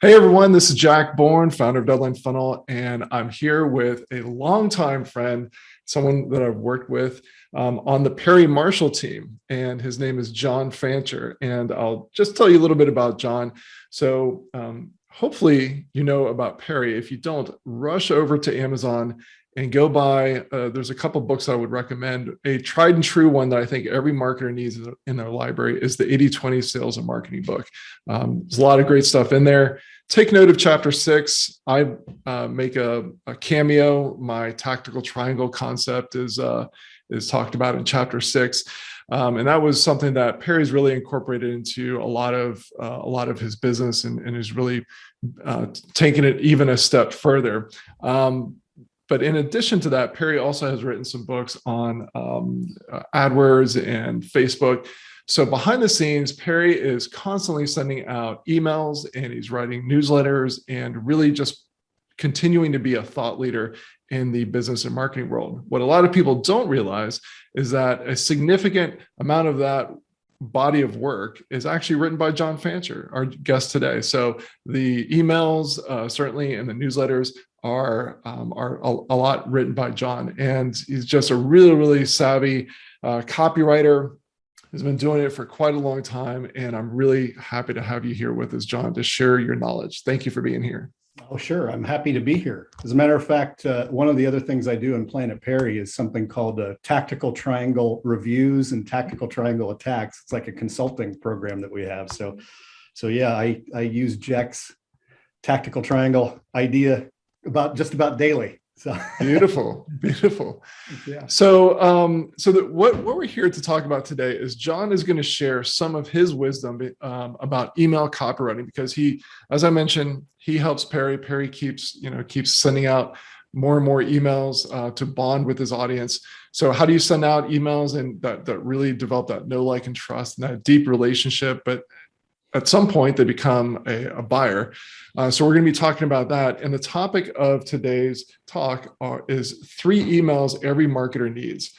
Hey everyone, this is Jack Bourne, founder of Deadline Funnel, and I'm here with a longtime friend, someone that I've worked with on the Perry Marshall team, and his name is John Fancher. And I'll just tell you a little bit about John. So hopefully you know about Perry. If you don't, rush over to Amazon and go buy, there's a couple books I would recommend. A tried and true one that I think every marketer needs in their library is the 80-20 sales and marketing book. There's a lot of great stuff in there. Take note of chapter 6. I make a cameo. My tactical triangle concept is talked about in chapter 6. And that was something that Perry's really incorporated into a lot of his business and is really taking it even a step further. But in addition to that, Perry also has written some books on AdWords and Facebook. So behind the scenes, Perry is constantly sending out emails and he's writing newsletters and really just continuing to be a thought leader in the business and marketing world. What a lot of people don't realize is that a significant amount of that body of work is actually written by John Fancher, our guest today. So the emails, certainly, and the newsletters are a lot written by John. And he's just a really, really savvy copywriter. He's been doing it for quite a long time. And I'm really happy to have you here with us, John, to share your knowledge. Thank you for being here. Oh, sure. I'm happy to be here. As a matter of fact, one of the other things I do in Planet Perry is something called tactical triangle reviews and tactical triangle attacks. It's like a consulting program that we have. So yeah, I use Jack's tactical triangle idea just about daily. So beautiful. Yeah. So what we're here to talk about today is John is going to share some of his wisdom about email copywriting, because he, as I mentioned, he helps Perry. Perry keeps sending out more and more emails to bond with his audience. So how do you send out emails and that really develop that know, like, and trust and that deep relationship? But at some point they become a buyer. So we're going to be talking about that. And the topic of today's talk is 3 emails every marketer needs.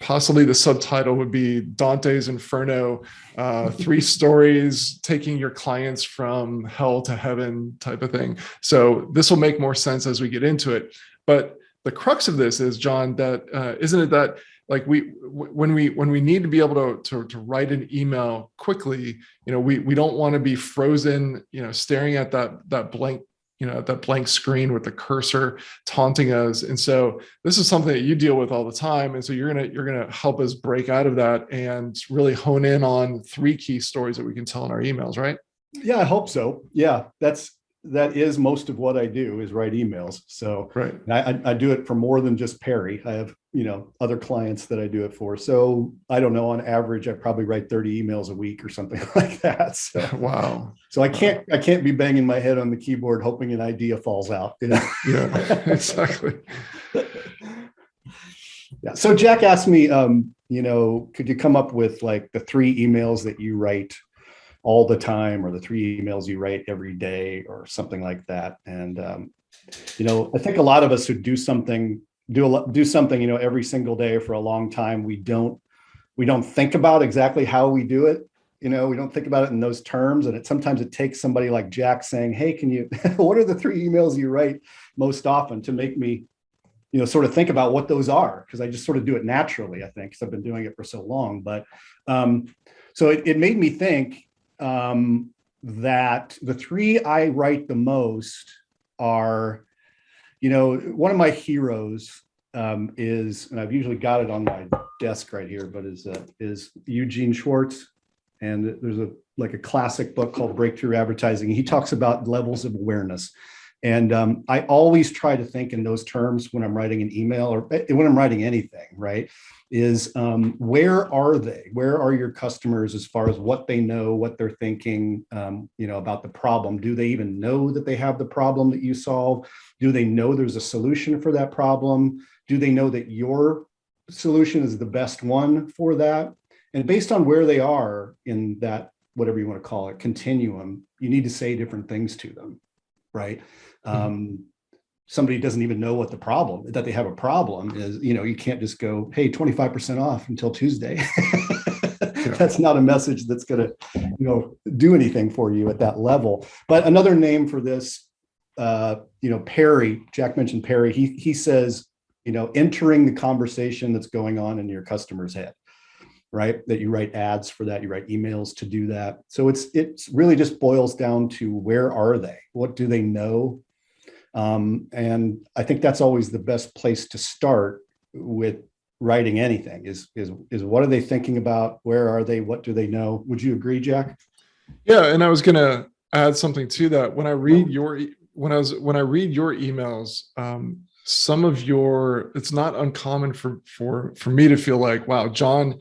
Possibly the subtitle would be Dante's Inferno, 3 stories taking your clients from hell to heaven type of thing. So this will make more sense as we get into it. But the crux of this is, John, that isn't it that like when we need to be able to write an email quickly, we don't want to be frozen, staring at that blank screen with the cursor taunting us. And so this is something that you deal with all the time. And so you're gonna help us break out of that and really hone in on 3 key stories that we can tell in our emails, right? Yeah, I hope so. Yeah, that is most of what I do is write emails. So right. I do it for more than just Perry. I have, other clients that I do it for. So I don't know, on average, I probably write 30 emails a week or something like that. So, wow. So I can't be banging my head on the keyboard hoping an idea falls out. Yeah, exactly. Yeah. So Jack asked me, could you come up with like the 3 emails that you write all the time, or the 3 emails you write every day, or something like that? And I think a lot of us who do something every single day for a long time, we don't think about exactly how we do it. We don't think about it in those terms. And sometimes it takes somebody like Jack saying, hey, what are the 3 emails you write most often, to make me sort of think about what those are, because I just sort of do it naturally, I think, because I've been doing it for so long. But so it made me think that the 3 I write the most are, one of my heroes is, and I've usually got it on my desk right here, but is Eugene Schwartz. And there's a classic book called Breakthrough Advertising. He talks about levels of awareness. And I always try to think in those terms when I'm writing an email, or when I'm writing anything, right? Is where are they? Where are your customers as far as what they know, what they're thinking, about the problem? Do they even know that they have the problem that you solve? Do they know there's a solution for that problem? Do they know that your solution is the best one for that? And based on where they are in that, whatever you want to call it, continuum, you need to say different things to them, right? Somebody doesn't even know what that they have a problem is, you can't just go, hey, 25% off until Tuesday. that's not a message that's going to, do anything for you at that level. But another name for this, Perry, Jack mentioned Perry. He says, entering the conversation that's going on in your customer's head, right? That you write ads for that, you write emails to do that. So it's really just boils down to, where are they? What do they know? And I think that's always the best place to start with writing anything is what are they thinking about? Where are they? What do they know? Would you agree, Jack? Yeah, and I was going to add something to that. When I read your emails, some of it's not uncommon for me to feel like, wow, John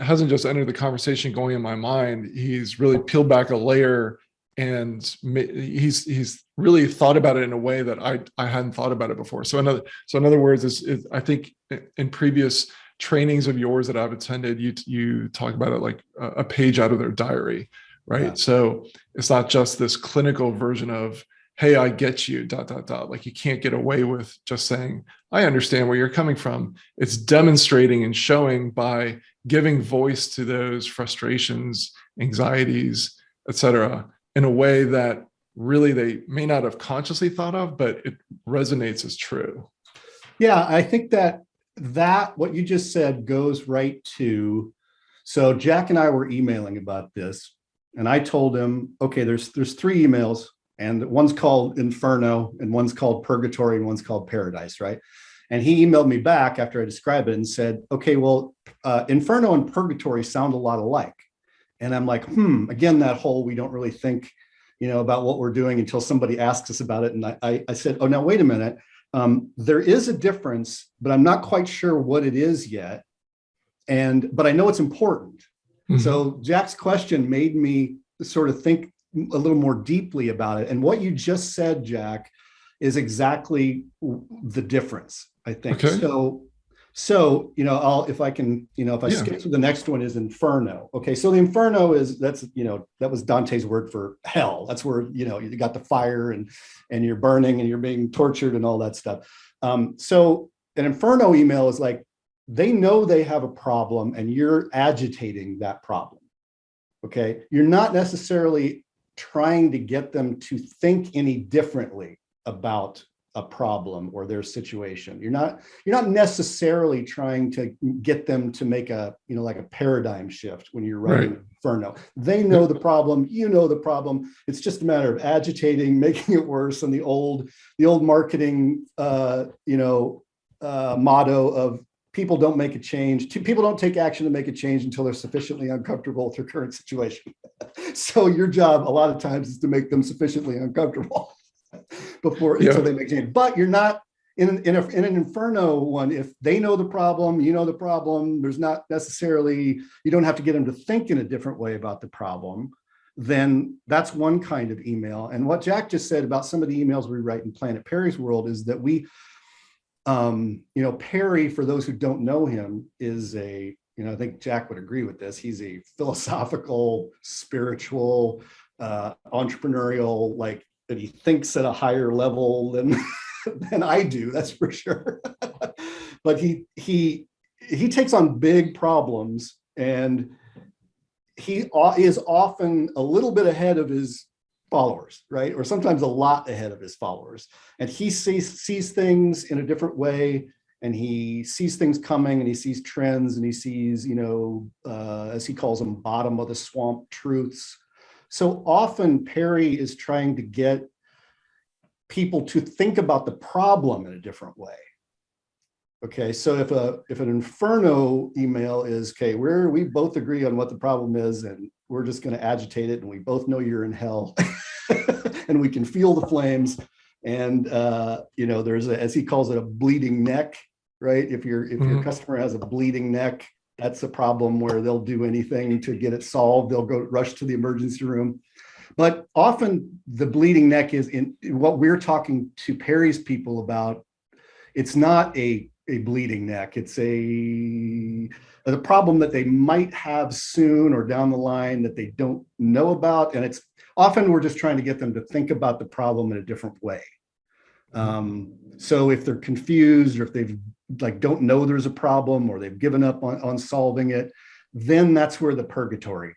hasn't just entered the conversation going in my mind. He's really peeled back a layer, and he's really thought about it in a way that I hadn't thought about it before. So in other words, is I think in previous trainings of yours that I've attended, you talk about it like a page out of their diary, right? Yeah. So it's not just this clinical version of, hey, I get you, ... Like, you can't get away with just saying, I understand where you're coming from. It's demonstrating and showing by giving voice to those frustrations, anxieties, etc., in a way that really they may not have consciously thought of, but it resonates as true. Yeah, I think that what you just said goes right to, so Jack and I were emailing about this, and I told him, okay, there's 3 emails, and one's called Inferno, and one's called Purgatory, and one's called Paradise, right? And he emailed me back after I described it and said, okay, well, Inferno and Purgatory sound a lot alike. And I'm like, again, that whole, we don't really think, about what we're doing until somebody asks us about it. And I said, oh, now, wait a minute. There is a difference, but I'm not quite sure what it is yet. But I know it's important. Mm-hmm. So Jack's question made me sort of think a little more deeply about it. And what you just said, Jack, is exactly the difference, I think. Okay. So, if I skip to the next one is Inferno. Okay. So the Inferno that was Dante's word for hell. That's where, you got the fire and you're burning and you're being tortured and all that stuff. So an Inferno email is like, they know they have a problem and you're agitating that problem. Okay. You're not necessarily trying to get them to think any differently about a problem or their situation. You're not necessarily trying to get them to make a paradigm shift when you're writing right. Inferno. They know the problem, the problem. It's just a matter of agitating, making it worse. And the old marketing motto of people don't make a change. People don't take action to make a change until they're sufficiently uncomfortable with their current situation. So your job a lot of times is to make them sufficiently uncomfortable until they make change. But you're not in an Inferno one. If they know the problem, the problem, there's not necessarily, you don't have to get them to think in a different way about the problem. Then that's one kind of email. And what Jack just said about some of the emails we write in Planet Perry's world is that we, Perry, for those who don't know him, is I think Jack would agree with this. He's a philosophical, spiritual, entrepreneurial, that he thinks at a higher level than I do, that's for sure. But he takes on big problems, and he is often a little bit ahead of his followers, right? Or sometimes a lot ahead of his followers. And he sees things in a different way, and he sees things coming, and he sees trends, and he sees, as he calls them, bottom of the swamp truths. So often Perry is trying to get people to think about the problem in a different way. Okay, so if an Inferno email is, okay, we both agree on what the problem is, and we're just going to agitate it, and we both know you're in hell, and we can feel the flames, and there's as he calls it, a bleeding neck, right? If your customer has a bleeding neck, that's a problem where they'll do anything to get it solved. They'll go rush to the emergency room. But often the bleeding neck is in what we're talking to Perry's people about. It's not a bleeding neck. It's a problem that they might have soon or down the line that they don't know about. And it's often we're just trying to get them to think about the problem in a different way. So if they're confused, or if they've don't know there's a problem, or they've given up on solving it, then that's where the purgatory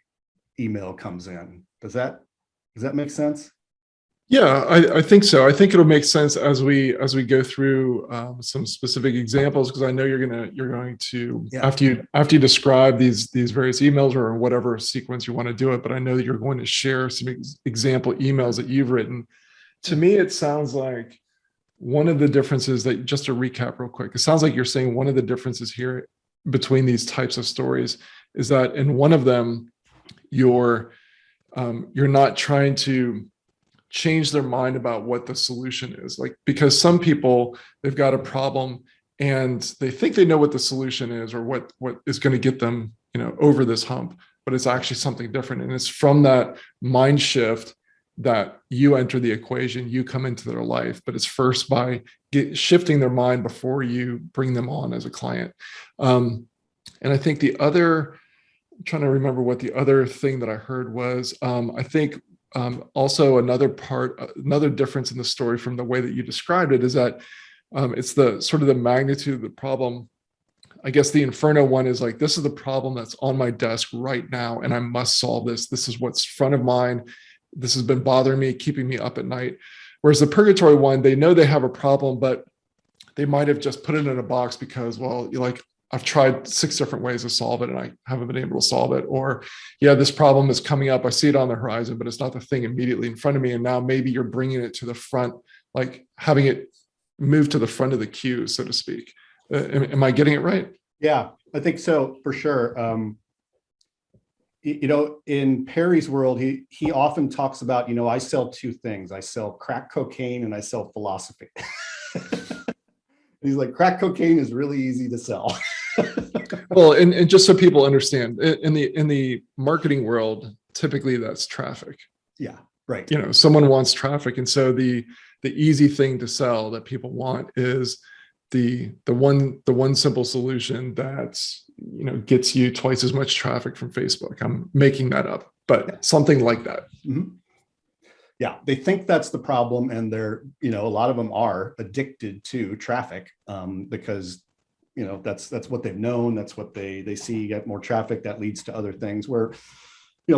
email comes in. Does that make sense? Yeah, I think so. I think it'll make sense as we go through some specific examples, because I know you're going to after you describe these various emails or whatever sequence you want to do it. But I know that you're going to share some example emails that you've written. To me, it sounds like one of the differences that, just to recap real quick, it sounds like you're saying one of the differences here between these types of stories is that in one of them, you're not trying to change their mind about what the solution is. Like, because some people, they've got a problem and they think they know what the solution is or what is going to get them, over this hump, but it's actually something different. And it's from that mind shift that you enter the equation, you come into their life, but it's first by shifting their mind before you bring them on as a client. And I think I'm trying to remember what the other thing that I heard was, I think also another difference in the story from the way that you described it is that it's the sort of the magnitude of the problem. I guess the Inferno one is like, this is the problem that's on my desk right now, and I must solve this. This is what's front of mind. This has been bothering me, keeping me up at night. Whereas the Purgatory one, they know they have a problem, but they might have just put it in a box because, well, I've tried 6 different ways to solve it and I haven't been able to solve it. Or, yeah, this problem is coming up. I see it on the horizon, but it's not the thing immediately in front of me. And now maybe you're bringing it to the front, like having it move to the front of the queue, so to speak. Am I getting it right? Yeah, I think so, for sure. In Perry's world, he often talks about, I sell 2 things. I sell crack cocaine and I sell philosophy. He's like, crack cocaine is really easy to sell. Well, and just so people understand, in the marketing world, typically that's traffic. Yeah, right. Someone wants traffic, and so the easy thing to sell that people want is the one simple solution that's gets you twice as much traffic from Facebook. I'm making that up, but something like that. Mm-hmm. Yeah, they think that's the problem, and they're a lot of them are addicted to traffic because that's what they've known, that's what they see. You get more traffic, that leads to other things. Where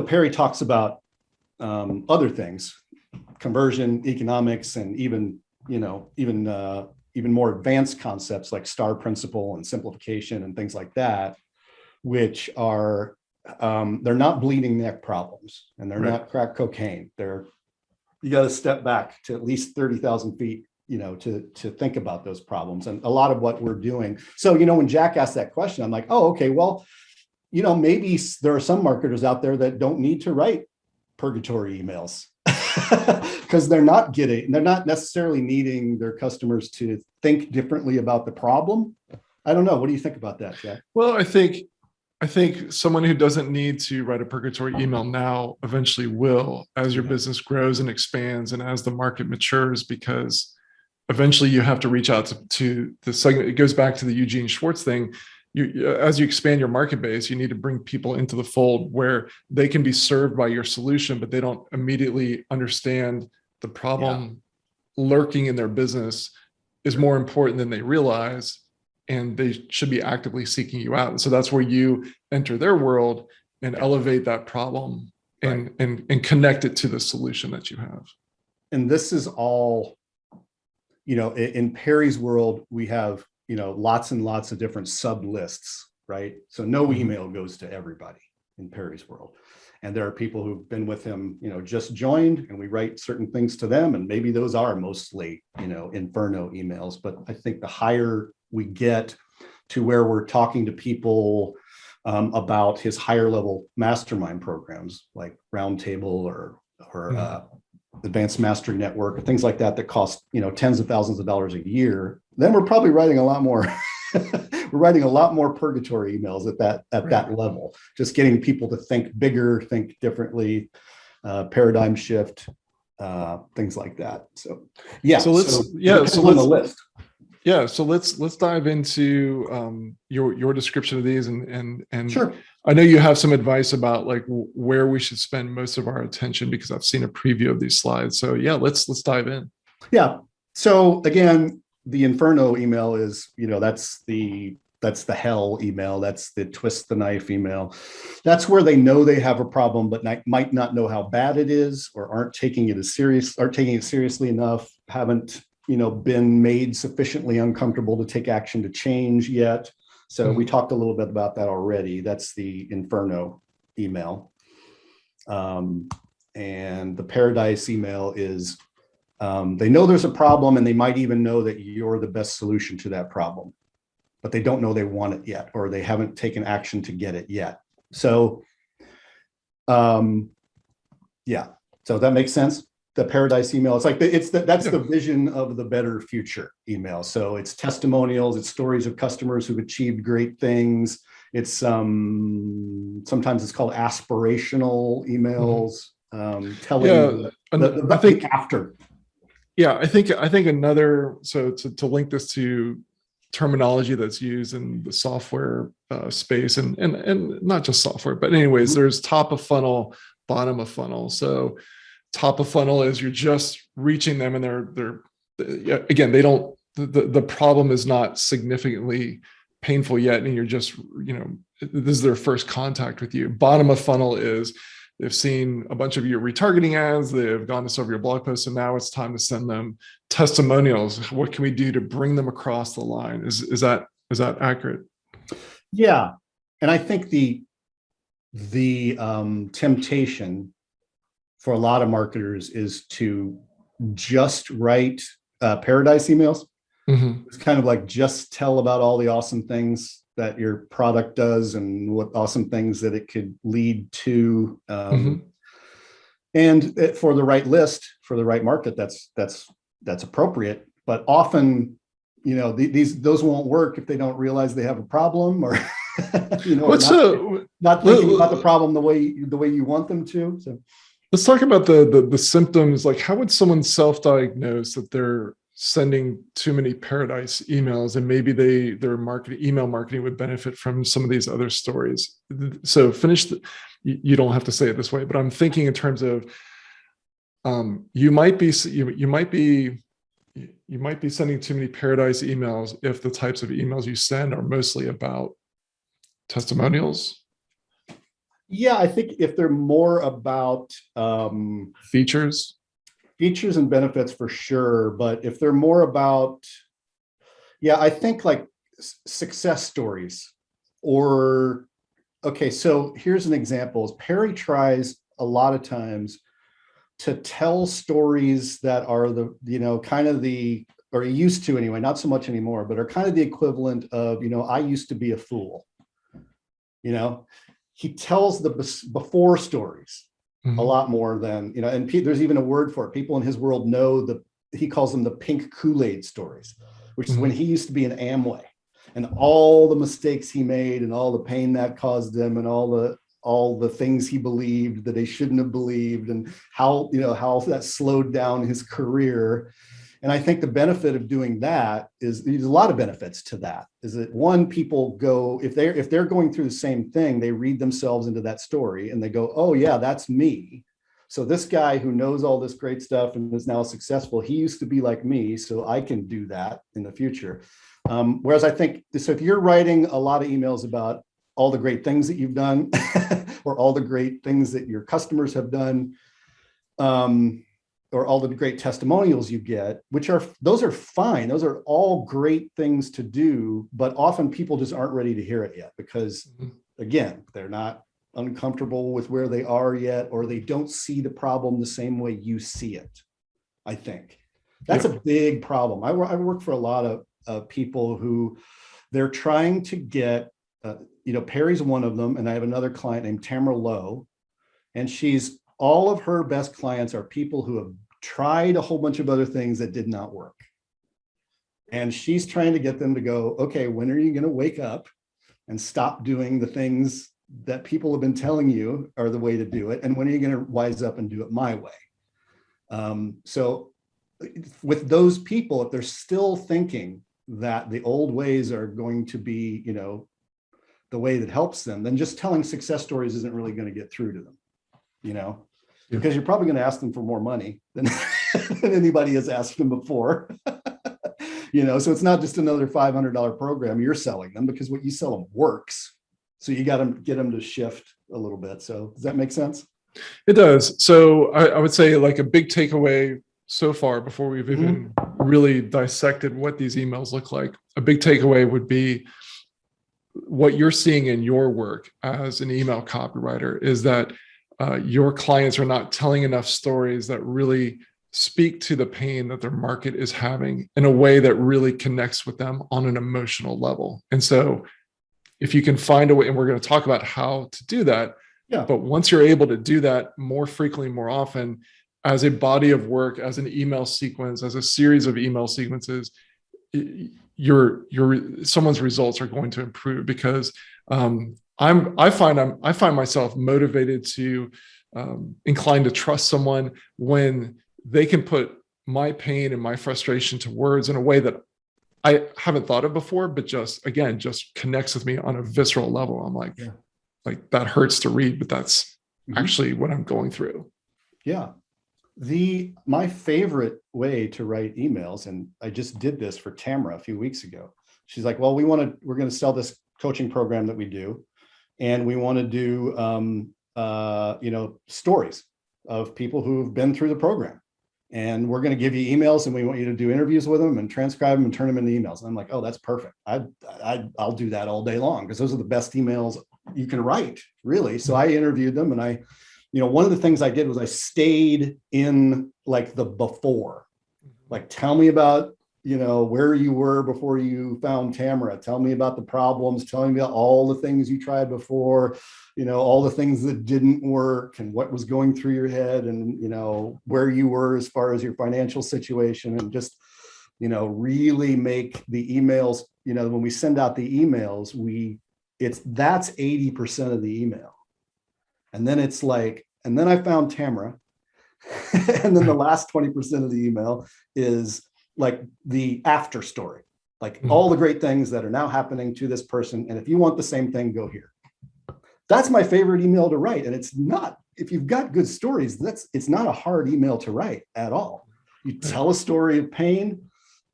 Perry talks about other things, conversion, economics, and even more advanced concepts like star principle and simplification and things like that, which are they're not bleeding neck problems, and they're not crack cocaine. You got to step back to at least 30,000 feet, to think about those problems. And a lot of what we're doing. So, when Jack asked that question, I'm like, oh, okay, well, maybe there are some marketers out there that don't need to write purgatory emails because they're not necessarily needing their customers to think differently about the problem. I don't know. What do you think about that, Jack? Well, I think someone who doesn't need to write a purgatory email now eventually will, as your business grows and expands and as the market matures, because eventually you have to reach out to the segment. It goes back to the Eugene Schwartz thing. As you expand your market base, you need to bring people into the fold where they can be served by your solution, but they don't immediately understand the problem lurking in their business is more important than they realize. And they should be actively seeking you out. And so that's where you enter their world and elevate that problem and connect it to the solution that you have. And this is all, in Perry's world, we have, lots and lots of different sub lists, right? So no email goes to everybody in Perry's world. And there are people who've been with him, just joined, and we write certain things to them. And maybe those are mostly, Inferno emails. But I think the higher we get to where we're talking to people about his higher level mastermind programs like Roundtable or Advanced Mastery Network or things like that cost tens of thousands of dollars a year, then we're probably writing a lot more. We're writing a lot more purgatory emails at that level, just getting people to think bigger, think differently, paradigm shift, things like that. So let's dive into your description of these and sure. I know you have some advice about like where we should spend most of our attention, because I've seen a preview of these slides. So let's dive in. Yeah. So again, the Inferno email is, that's the that's the hell email. That's the twist the knife email. That's where they know they have a problem, but might not know how bad it is, or aren't taking it seriously enough, haven't, been made sufficiently uncomfortable to take action to change yet. So we talked a little bit about that already. That's the Inferno email. And the Paradise email is, they know there's a problem, and they might even know that you're the best solution to that problem, but they don't know they want it yet, or they haven't taken action to get it yet. So, yeah. So that makes sense. The Paradise email, it's like that's the vision of the better future email. So it's testimonials, it's stories of customers who've achieved great things. It's sometimes it's called aspirational emails, telling I think after. Yeah, I think another, so to link this to terminology that's used in the software space, and not just software, but anyways, there's top of funnel, bottom of funnel. So top of funnel is you're just reaching them, and they're again, they don't, the problem is not significantly painful yet, and you're just, this is their first contact with you. Bottom of funnel is they've seen a bunch of your retargeting ads, they've gone to some of your blog posts, and now it's time to send them testimonials. What can we do to bring them across the line? Is that accurate? Yeah. And I think the temptation for a lot of marketers is to just write Paradise emails. It's kind of like, just tell about all the awesome things that your product does and what awesome things that it could lead to. And for the right list, for the right market, that's appropriate. But often, those won't work if they don't realize they have a problem, or not thinking about the problem the way you want them to. So let's talk about the symptoms. Like, how would someone self-diagnose that they're sending too many Paradise emails, and maybe their email marketing would benefit from some of these other stories? So you don't have to say it this way, but I'm thinking in terms of, you might be sending too many Paradise emails if the types of emails you send are mostly about testimonials. Yeah, I think if they're more about features and benefits, for sure. But if they're more about, I think like success stories, or, okay, so here's an example. Perry tries a lot of times to tell stories that are or he used to anyway, not so much anymore, but are kind of the equivalent of, I used to be a fool. He tells the before stories a lot more than, and there's even a word for it. People in his world know he calls them the pink Kool-Aid stories, which is when he used to be in Amway, and all the mistakes he made, and all the pain that caused him, and all the things he believed that he shouldn't have believed, and how that slowed down his career. And I think the benefit of doing that is, there's a lot of benefits to that. Is that, one, people go, if they're going through the same thing, they read themselves into that story, and they go, oh yeah, that's me. So this guy who knows all this great stuff and is now successful, he used to be like me, so I can do that in the future. Whereas I think, so if you're writing a lot of emails about all the great things that you've done, or all the great things that your customers have done, or all the great testimonials you get, those are fine. Those are all great things to do, but often people just aren't ready to hear it yet, because again, they're not uncomfortable with where they are yet, or they don't see the problem the same way you see it. I think that's a big problem. I work for a lot of people who they're trying to get, Perry's one of them. And I have another client named Tamara Lowe, and all of her best clients are people who have tried a whole bunch of other things that did not work. And she's trying to get them to go, okay, when are you going to wake up and stop doing the things that people have been telling you are the way to do it? And when are you going to wise up and do it my way? So with those people, if they're still thinking that the old ways are going to be, the way that helps them, then just telling success stories isn't really going to get through to them, because you're probably going to ask them for more money than anybody has asked them before. So it's not just another $500 program you're selling them, because what you sell them works. So you got to get them to shift a little bit. So does that make sense? It does. So I would say like a big takeaway so far, before we've even really dissected what these emails look like, a big takeaway would be what you're seeing in your work as an email copywriter is that your clients are not telling enough stories that really speak to the pain that their market is having in a way that really connects with them on an emotional level. And so if you can find a way, and we're going to talk about how to do that, but once you're able to do that more frequently, more often, as a body of work, as an email sequence, as a series of email sequences, someone's results are going to improve, because I find myself motivated to inclined to trust someone when they can put my pain and my frustration to words in a way that I haven't thought of before, but just connects with me on a visceral level. I'm like, like that hurts to read, but that's actually what I'm going through. Yeah. My favorite way to write emails, and I just did this for Tamara a few weeks ago. She's like, well, we're going to sell this coaching program that we do. And we want to do, stories of people who've been through the program. And we're going to give you emails, and we want you to do interviews with them and transcribe them and turn them into emails. And I'm like, oh, that's perfect. I'll do that all day long, because those are the best emails you can write, really. So I interviewed them, and one of the things I did was I stayed in like the before, like, tell me about, where you were before you found Tamara. Tell me about the problems. Tell me about all the things you tried before, all the things that didn't work and what was going through your head, and, where you were as far as your financial situation, and just, really make the emails, when we send out the emails, that's 80% of the email. And then it's like, and then I found Tamara. And then the last 20% of the email is like the after story, like all the great things that are now happening to this person. And if you want the same thing, go here. That's my favorite email to write. And it's not, if you've got good stories, it's not a hard email to write at all. You tell a story of pain,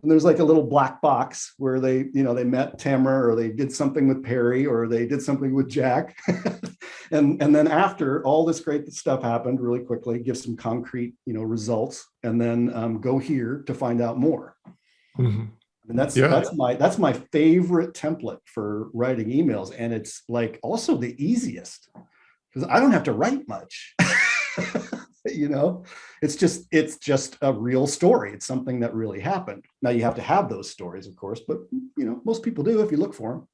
and there's like a little black box where they met Tamara, or they did something with Perry, or they did something with Jack. and then after all this great stuff happened, really quickly, give some concrete, results, and then go here to find out more. And that's my favorite template for writing emails. And it's like also the easiest, because I don't have to write much. It's just a real story. It's something that really happened. Now you have to have those stories, of course, but most people do if you look for them.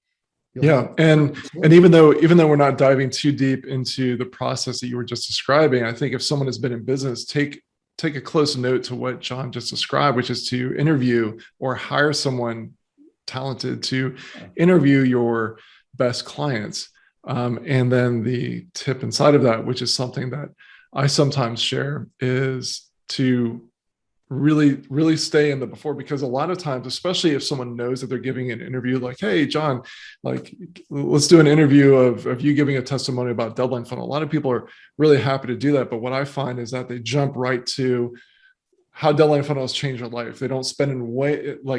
And even though we're not diving too deep into the process that you were just describing, I think if someone has been in business, take a close note to what John just described, which is to interview or hire someone talented to interview your best clients. And then the tip inside of that, which is something that I sometimes share, is to really, really stay in the before, because a lot of times, especially if someone knows that they're giving an interview, like, hey, John, like, let's do an interview of you giving a testimony about Deadline Funnel. A lot of people are really happy to do that. But what I find is that they jump right to how Deadline Funnel has changed their life. They don't spend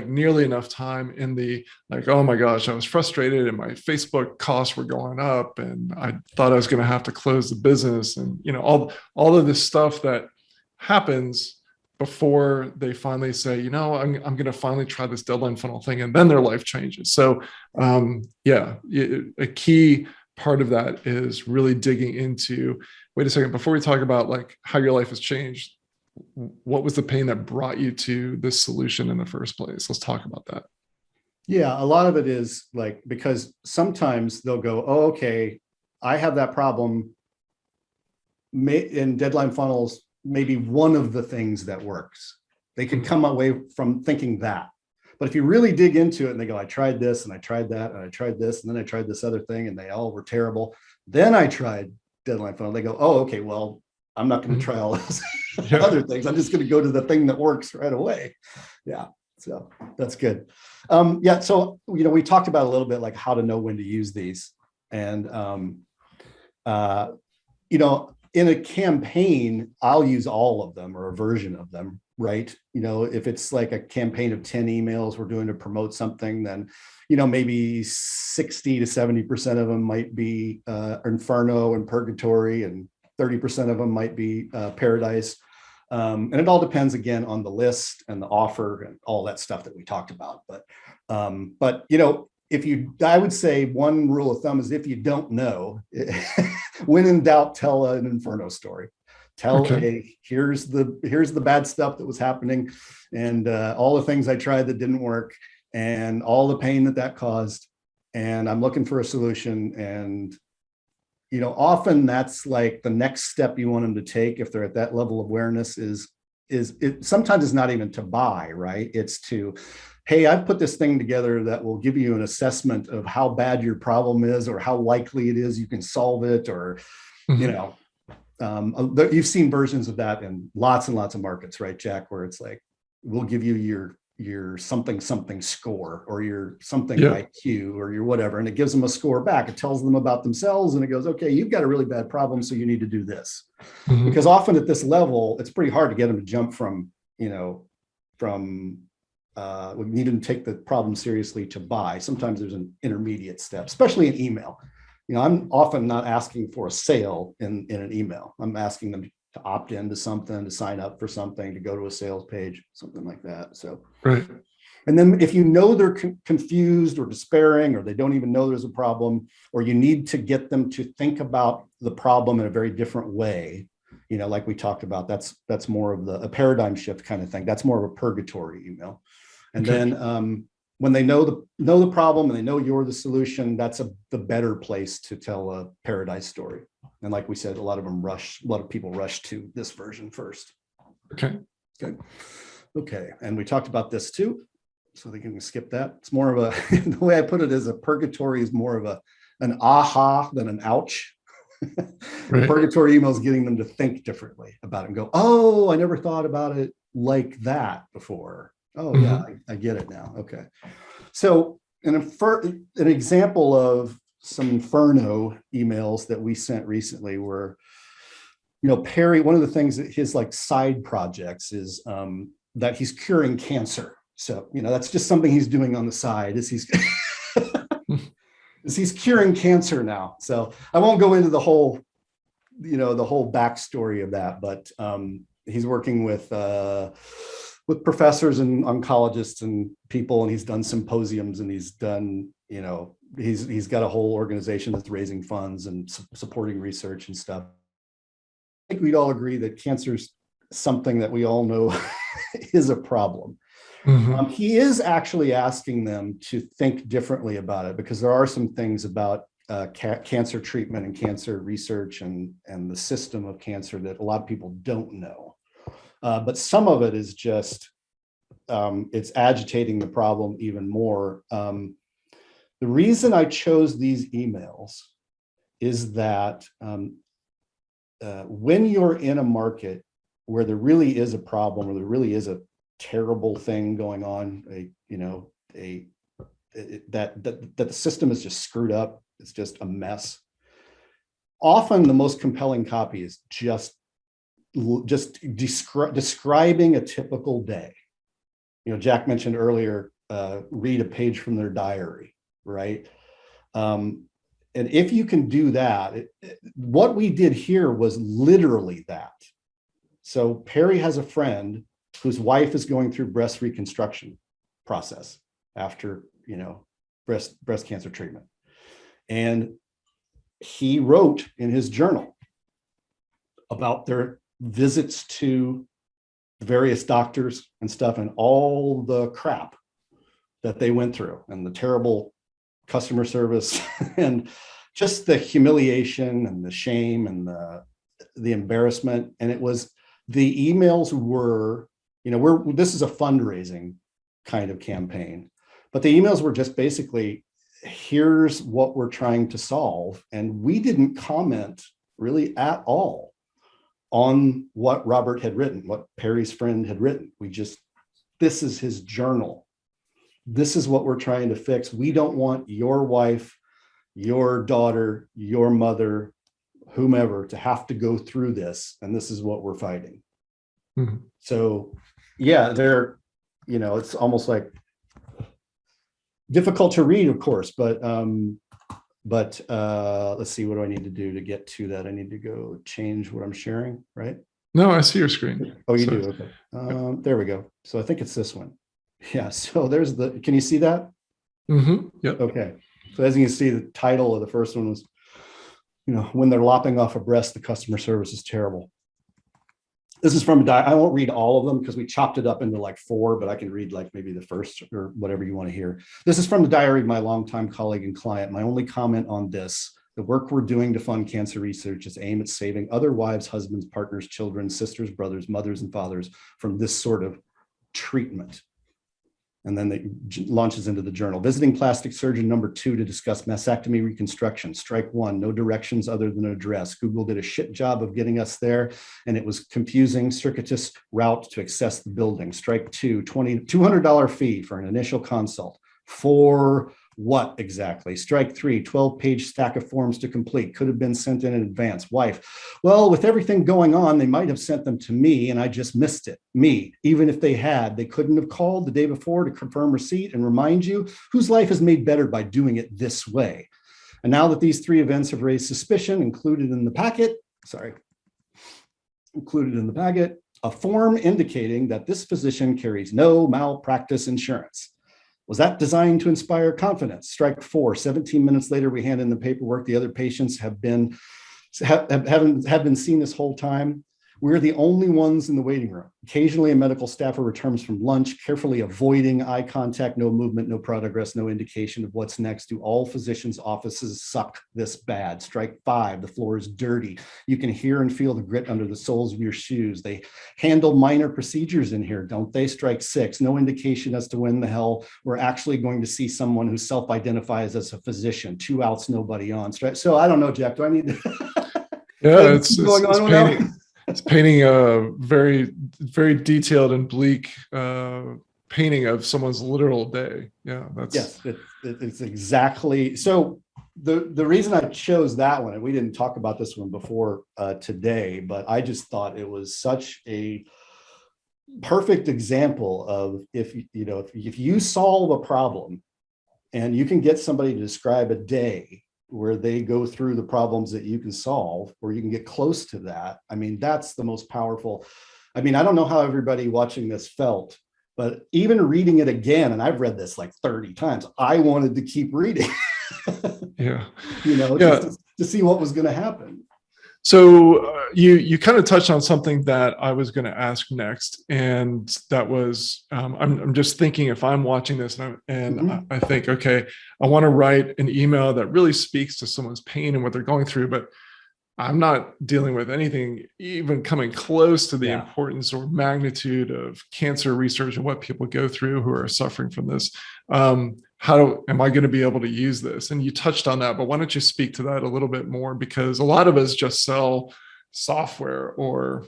nearly enough time in the, like, oh my gosh, I was frustrated and my Facebook costs were going up and I thought I was going to have to close the business, and all of this stuff that happens before they finally say, I'm going to finally try this Deadline Funnel thing, and then their life changes. So a key part of that is really digging into, wait a second, before we talk about like how your life has changed, what was the pain that brought you to this solution in the first place? Let's talk about that. Yeah, a lot of it is like, because sometimes they'll go, oh, okay, I have that problem. In Deadline Funnels, maybe one of the things that works. They could come away from thinking that. But if you really dig into it and they go, I tried this and I tried that and I tried this and then I tried this other thing and they all were terrible, then I tried Deadline Funnel. They go, oh, okay, well, I'm not going to try all those other things. I'm just going to go to the thing that works right away. Yeah. So that's good. So, we talked about a little bit like how to know when to use these. And, in a campaign, I'll use all of them or a version of them, right? If it's like a campaign of 10 emails we're doing to promote something, then, maybe 60 to 70% of them might be Inferno and Purgatory, and 30% of them might be Paradise. And it all depends again on the list and the offer and all that stuff that we talked about. But I would say one rule of thumb is, if you don't know, when in doubt, tell an Inferno story. Hey, here's the bad stuff that was happening, and all the things I tried that didn't work, and all the pain that caused, and I'm looking for a solution. And often that's like the next step you want them to take if they're at that level of awareness. Is it sometimes it's not even to buy, right? It's to, hey, I've put this thing together that will give you an assessment of how bad your problem is, or how likely it is you can solve it, or you've seen versions of that in lots and lots of markets, right, Jack, where it's like, we'll give you your something score, or your something IQ, or your whatever, and it gives them a score back. It tells them about themselves, and it goes, okay, you've got a really bad problem, so you need to do this. Because often at this level, it's pretty hard to get them to jump from we need to take the problem seriously to buy. Sometimes there's an intermediate step, especially in email. I'm often not asking for a sale in an email. I'm asking them to opt into something, to sign up for something, to go to a sales page, something like that. So, right. And then if they're confused or despairing, or they don't even know there's a problem, or you need to get them to think about the problem in a very different way, like we talked about, that's more of a paradigm shift kind of thing. That's more of a purgatory email. And then when they know the problem and they know you're the solution, that's the better place to tell a paradise story. And like we said, a lot of people rush to this version first. Okay. Good. Okay. And we talked about this too, so they can skip that. It's more of the way I put it is, a purgatory is more of an aha than an ouch. Right. Purgatory email is getting them to think differently about it and go, oh, I never thought about it like that before. Oh, yeah, I get it now. Okay. So an example of some Inferno emails that we sent recently were, Perry, one of the things that his side projects is that he's curing cancer. So, that's just something he's doing on the side, is he's curing cancer now. So I won't go into the whole backstory of that, but he's working with professors and oncologists and people, and he's done symposiums, and he's done, he's got a whole organization that's raising funds and supporting research and stuff. I think we'd all agree that cancer is something that we all know is a problem. He is actually asking them to think differently about it, because there are some things about cancer treatment and cancer research and the system of cancer that a lot of people don't know. But some of it is just, it's agitating the problem even more. The reason I chose these emails is that when you're in a market where there really is a problem, or there really is a terrible thing going on, that the system is just screwed up, it's just a mess. Often the most compelling copy is just describing a typical day. Jack mentioned earlier, read a page from their diary, right? And if you can do that, what we did here was literally that. So Perry has a friend whose wife is going through breast reconstruction process after, breast cancer treatment. And he wrote in his journal about their visits to various doctors and stuff, and all the crap that they went through, and the terrible customer service and just the humiliation and the shame and the embarrassment. And it was, the emails were, this is a fundraising kind of campaign, but the emails were just basically, here's what we're trying to solve. And we didn't comment really at all on what Robert had written, what Perry's friend had written. This is his journal. This is what we're trying to fix. We don't want your wife, your daughter, your mother, whomever, to have to go through this. And this is what we're fighting. So Yeah, they're, it's almost like difficult to read, of course, but let's see, what do I need to do to get to that? I need to go change what I'm sharing, right? No, I see your screen. Oh, you So, do? Okay. There we go. So I think it's this one. Yeah, so there's can you see that? yep. Okay. So as you can see, the title of the first one was, when they're lopping off a breast, the customer service is terrible. This is from I won't read all of them because we chopped it up into like 4, but I can read like maybe the first or whatever you want to hear. This is from the diary of my longtime colleague and client. My only comment on this: the work we're doing to fund cancer research is aimed at saving other wives, husbands, partners, children, sisters, brothers, mothers, and fathers from this sort of treatment. And then it launches into the journal. Visiting plastic surgeon number 2 to discuss mastectomy reconstruction. Strike 1, no directions other than address. Google did a shit job of getting us there, and it was confusing, circuitous route to access the building. Strike 2, $200 fee for an initial consult. For what exactly? Strike 3, 12-page stack of forms to complete. Could have been sent in advance. Wife: well, with everything going on, they might have sent them to me and I just missed it. Me: even if they had, they couldn't have called the day before to confirm receipt and remind you, whose life is made better by doing it this way. And now that these 3 events have raised suspicion, included in the packet, a form indicating that this physician carries no malpractice insurance. Was that designed to inspire confidence? Strike 4, 17 minutes later, we hand in the paperwork. The other patients have been seen this whole time. We're the only ones in the waiting room. Occasionally, a medical staffer returns from lunch, carefully avoiding eye contact, no movement, no progress, no indication of what's next. Do all physicians' offices suck this bad? Strike 5, the floor is dirty. You can hear and feel the grit under the soles of your shoes. They handle minor procedures in here, don't they? Strike 6, no indication as to when the hell we're actually going to see someone who self-identifies as a physician. 2 outs, nobody on. So I don't know, Jack, do I need to? Yeah, it's painting a very, very detailed and bleak painting of someone's literal day. Yeah, that's yes, it's exactly. So the reason I chose that one, and we didn't talk about this one before today, but I just thought it was such a perfect example of if you solve a problem and you can get somebody to describe a day where they go through the problems that you can solve, or you can get close to that. I mean, that's the most powerful. I mean, I don't know how everybody watching this felt, but even reading it again, and I've read this like 30 times, I wanted to keep reading, yeah. just to see what was going to happen. So you kind of touched on something that I was going to ask next, and that was I'm just thinking, if I'm watching this and I think, okay, I want to write an email that really speaks to someone's pain and what they're going through, but I'm not dealing with anything even coming close to the importance or magnitude of cancer research and what people go through who are suffering from this. How am I going to be able to use this? And you touched on that, but why don't you speak to that a little bit more? Because a lot of us just sell software or,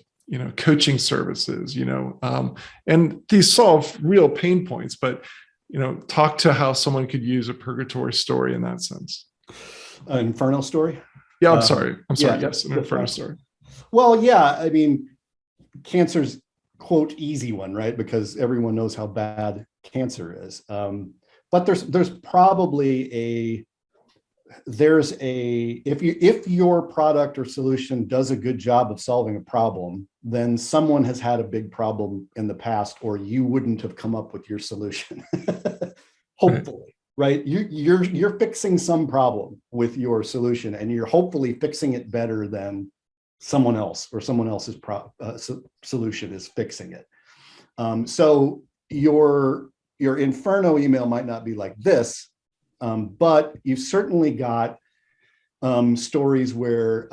coaching services, and these solve real pain points, but, talk to how someone could use a purgatory story in that sense. An Inferno story? Yeah, I'm sorry. Yeah, yes, an Inferno story. Well, yeah, I mean, cancer's quote easy one, right? Because everyone knows how bad cancer is. But there's probably if your product or solution does a good job of solving a problem, then someone has had a big problem in the past, or you wouldn't have come up with your solution. Hopefully, right? You're fixing some problem with your solution, and you're hopefully fixing it better than someone else, or someone else's solution is fixing it. So your Inferno email might not be like this, but you've certainly got stories where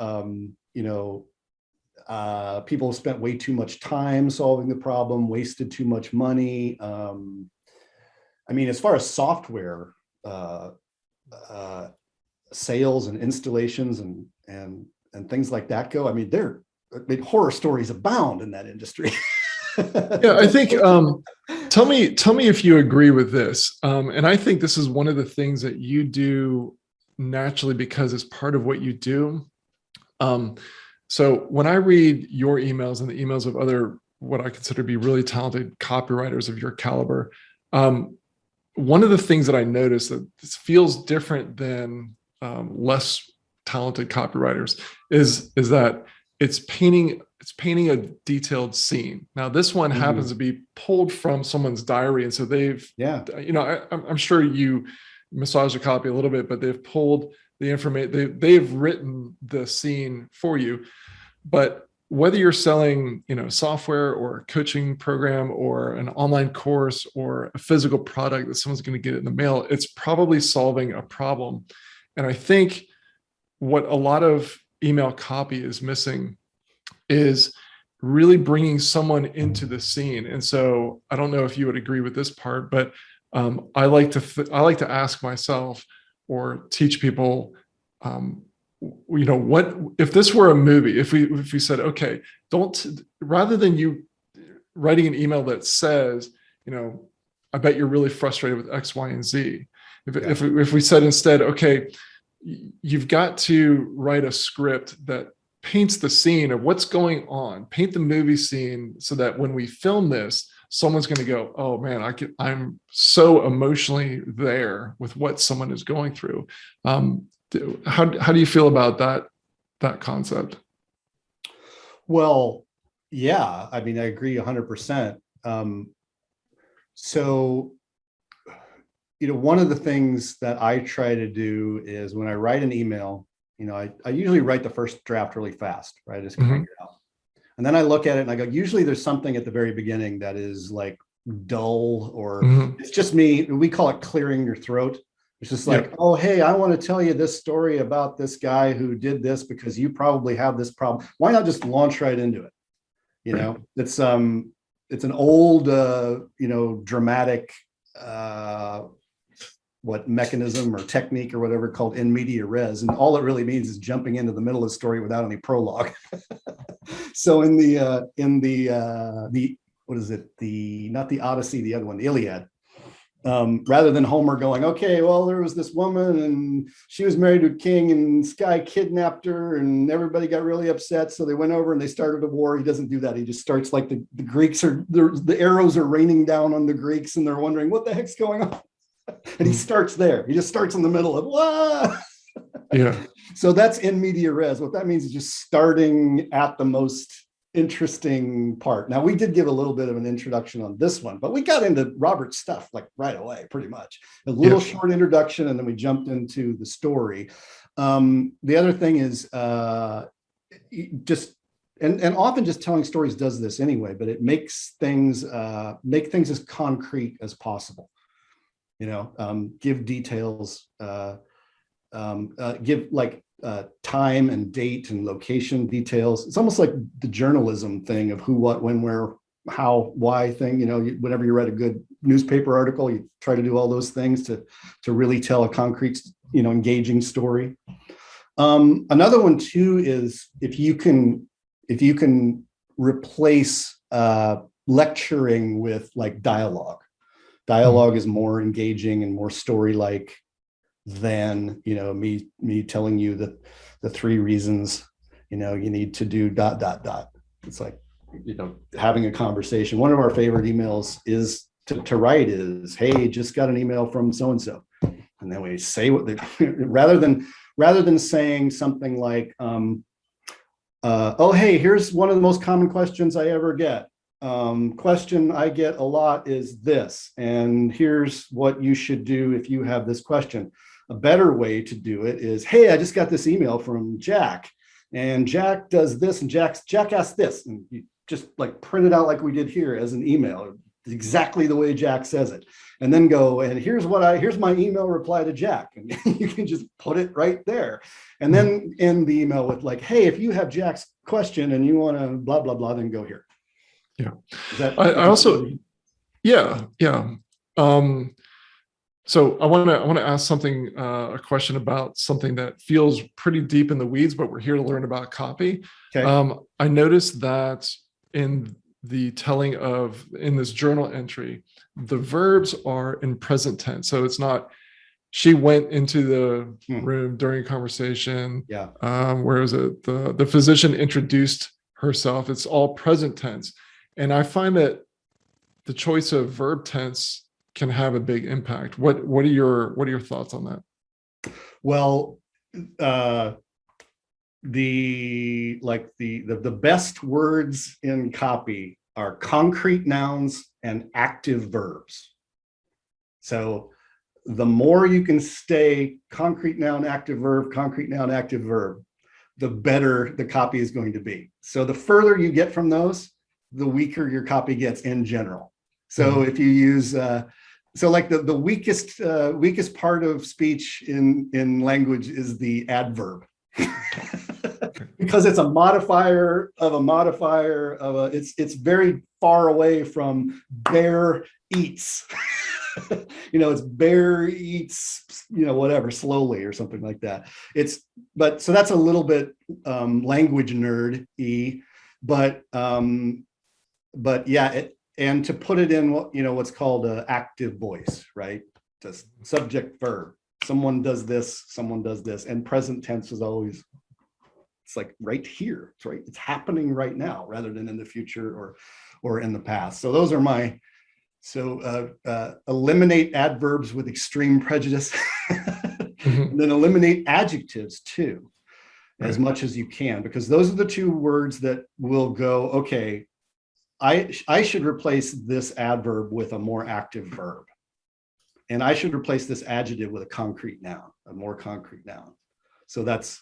people have spent way too much time solving the problem, wasted too much money. I mean, as far as software sales and installations and things like that go, I mean, horror stories abound in that industry. Yeah, I think, tell me if you agree with this. And I think this is one of the things that you do naturally because it's part of what you do. So when I read your emails and the emails of other what I consider to be really talented copywriters of your caliber. One of the things that I noticed that this feels different than less talented copywriters is that it's painting a detailed scene. Now, this one happens to be pulled from someone's diary, and so they've, I'm sure you massage the copy a little bit, but they've pulled the information. They've written the scene for you. But whether you're selling, software or a coaching program or an online course or a physical product that someone's going to get in the mail, it's probably solving a problem. And I think what a lot of email copy is missing is really bringing someone into the scene. And so I don't know if you would agree with this part, but I like to ask myself or teach people, what if this were a movie? If we said, okay, rather than you writing an email that says, I bet you're really frustrated with X, Y, and Z. If we said instead, okay, you've got to write a script that paints the scene of what's going on, paint the movie scene so that when we film this, someone's going to go, oh man, I'm so emotionally there with what someone is going through. How do you feel about that concept? Well, yeah, I mean, I agree 100%. So, one of the things that I try to do is when I write an email, I usually write the first draft really fast, right? I just crank it out. And then I look at it and I go, usually there's something at the very beginning that is like dull, or it's just me. We call it clearing your throat. It's just like, oh, hey, I want to tell you this story about this guy who did this because you probably have this problem. Why not just launch right into it? It's an old, dramatic, mechanism or technique or whatever called in media res. And all it really means is jumping into the middle of the story without any prologue. So in the what is it? Not the Odyssey, the other one, the Iliad. Rather than Homer going, okay, well, there was this woman and she was married to a king and this guy kidnapped her and everybody got really upset. So they went over and they started a war. He doesn't do that. He just starts like the Greeks are, the arrows are raining down on the Greeks and they're wondering what the heck's going on. And he starts there. He just starts in the middle of, wah! Yeah. So that's in media res. What that means is just starting at the most interesting part. Now, we did give a little bit of an introduction on this one, but we got into Robert's stuff like right away, pretty much. A little short introduction, and then we jumped into the story. The other thing is just, and often just telling stories does this anyway, but it makes things, make things as concrete as possible. Give details, give like time and date and location details. It's almost like the journalism thing of who, what, when, where, how, why thing. Whenever you read a good newspaper article, you try to do all those things to really tell a concrete, engaging story. Another one too is if you can replace lecturing with like dialogue. Dialogue is more engaging and more story-like than me telling you that the 3 reasons you need to do ... It's like having a conversation. One of our favorite emails is to write is, hey, just got an email from so and so, and then we say what they rather than saying something like oh, hey, here's one of the most common questions I ever get. Question I get a lot is this, and here's what you should do if you have this question. A better way to do it is, hey, I just got this email from Jack, and Jack does this, and Jack asked this, and you just like print it out like we did here as an email, exactly the way Jack says it, and then go, and here's my email reply to Jack, and you can just put it right there, and then end the email with like, hey, if you have Jack's question and you want to blah blah blah, then go here. Yeah. I also, yeah. So I want to ask something, a question about something that feels pretty deep in the weeds, but we're here to learn about copy. Okay. I noticed that in the telling of, in this journal entry, the verbs are in present tense. So it's not, she went into the room during a conversation. Yeah. Where is it? The physician introduced herself. It's all present tense. And I find that the choice of verb tense can have a big impact. What are your thoughts on that? Well, the best words in copy are concrete nouns and active verbs. So the more you can stay concrete noun, active verb, the better the copy is going to be. So the further you get from those, the weaker your copy gets in general. So if you use, so like the weakest part of speech in language is the adverb. Because it's a modifier of a modifier of a, it's very far away from bear eats. It's bear eats, whatever, slowly or something like that. So that's a little bit language nerd-y, but yeah, and to put it in what's called an active voice, right? Just subject verb. Someone does this, and present tense is always, it's like right here. It's right. It's happening right now rather than in the future or in the past. So those are my, eliminate adverbs with extreme prejudice, and then eliminate adjectives too, as much as you can, because those are the two words that will go, okay, I should replace this adverb with a more active verb. And I should replace this adjective with a concrete noun, a more concrete noun. So that's,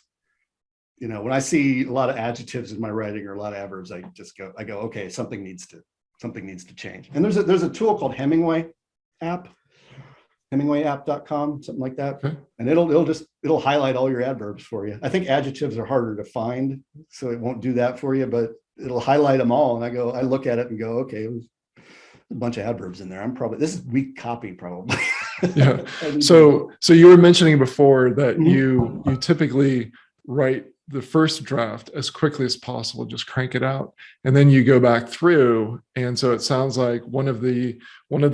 when I see a lot of adjectives in my writing or a lot of adverbs, I go, okay, something needs to change. And there's a tool called Hemingway app, hemingwayapp.com, something like that. Okay. And it'll highlight all your adverbs for you. I think adjectives are harder to find, so it won't do that for you, but it'll highlight them all. And I look at it and go, okay, it was a bunch of adverbs in there. This is weak copy probably. Yeah. So you were mentioning before that you typically write the first draft as quickly as possible, just crank it out, and then you go back through. And so it sounds like one of the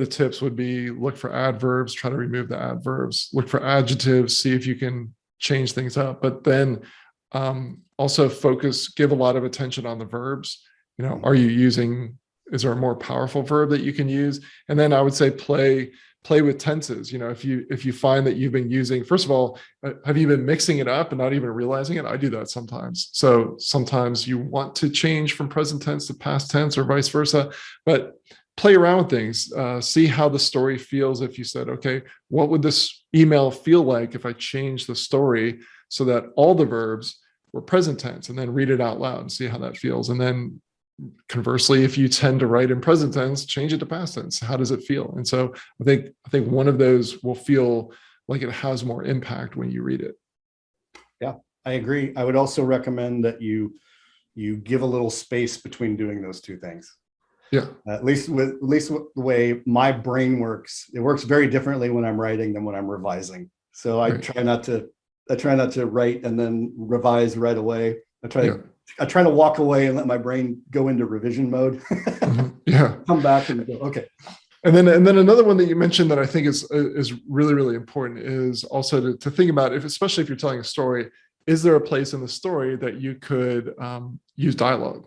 tips would be look for adverbs, try to remove the adverbs, look for adjectives, see if you can change things up, but then also give a lot of attention on the verbs. Is there a more powerful verb that you can use? And then I would say play with tenses. If you find that you've been using, first of all, have you been mixing it up and not even realizing it? I do that sometimes. So sometimes you want to change from present tense to past tense or vice versa, but play around with things, see how the story feels. If you said, okay, what would this email feel like if I changed the story so that all the verbs were present tense, and then read it out loud and see how that feels. And then conversely, if you tend to write in present tense, change it to past tense. How does it feel? And so I think one of those will feel like it has more impact when you read it. Yeah, I agree. I would also recommend that you give a little space between doing those two things. Yeah. At least the way my brain works, it works very differently when I'm writing than when I'm revising. So I try not to write and then revise right away. I try to walk away and let my brain go into revision mode. Yeah. Come back and go, okay. And then another one that you mentioned that I think is really, really important is also to think about, especially if you're telling a story, is there a place in the story that you could use dialogue?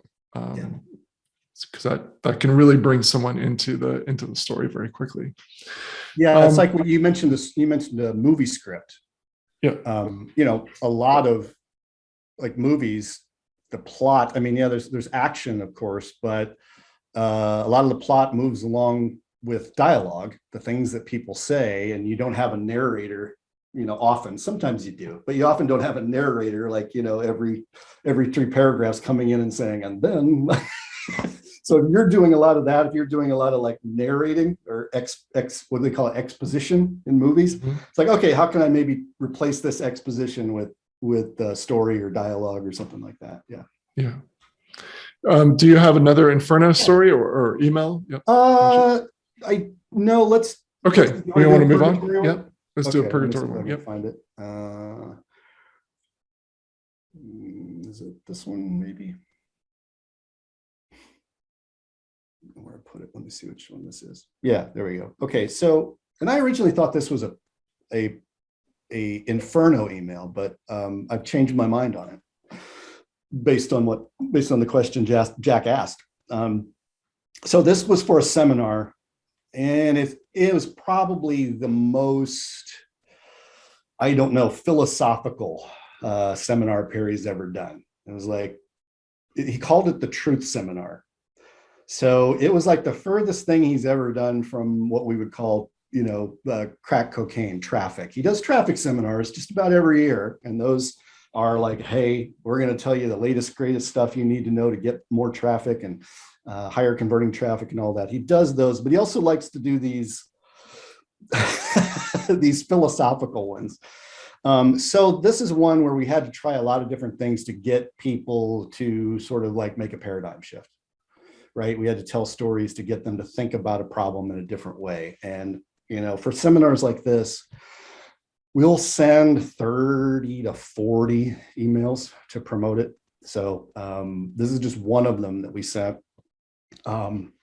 Because that can really bring someone into the story very quickly. Yeah, it's like when you mentioned a movie script. Yeah. A lot of like movies, the plot, there's action, of course, but a lot of the plot moves along with dialogue, the things that people say, and you don't have a narrator, often. Sometimes you do, but you often don't have a narrator, like, every 3 paragraphs coming in and saying, and then. So if you're doing a lot of that, if you're doing a lot of like narrating or what do they call it, exposition in movies, it's like, okay, how can I maybe replace this exposition with story or dialogue or something like that? Yeah. Yeah. Do you have another Inferno story or email? Yep. Let's. Okay. We want to move on. Yeah. Let's do a Purgatory one. Yep. Find it. Is it this one? Maybe. Where I put it. Let me see which one this is. Yeah, there we go. Okay. So, and I originally thought this was a Inferno email, but I've changed my mind on it based on the question Jack asked. So this was for a seminar, and it was probably the most, I don't know, philosophical seminar Perry's ever done. It was like, he called it the truth seminar. So it was like the furthest thing he's ever done from what we would call, crack cocaine traffic. He does traffic seminars just about every year. And those are like, hey, we're going to tell you the latest, greatest stuff you need to know to get more traffic and higher converting traffic and all that. He does those, but he also likes to do these, these philosophical ones. So this is one where we had to try a lot of different things to get people to sort of like make a paradigm shift, right? We had to tell stories to get them to think about a problem in a different way. And, for seminars like this, we'll send 30 to 40 emails to promote it. So this is just one of them that we sent. And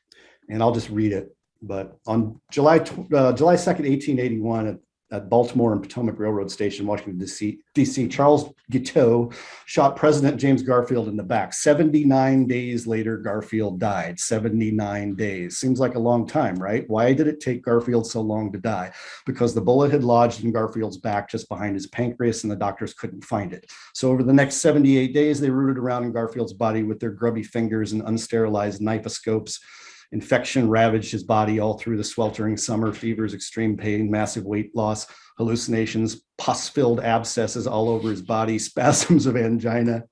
I'll just read it. But on July 2nd, 1881, at Baltimore and Potomac Railroad Station, Washington, D.C., Charles Guiteau shot President James Garfield in the back. 79 days later, Garfield died. 79 days. Seems like a long time, right? Why did it take Garfield so long to die? Because the bullet had lodged in Garfield's back just behind his pancreas, and the doctors couldn't find it. So over the next 78 days, they rooted around in Garfield's body with their grubby fingers and unsterilized knifoscopes. Infection ravaged his body all through the sweltering summer, fevers, extreme pain, massive weight loss, hallucinations, pus-filled abscesses all over his body, spasms of angina.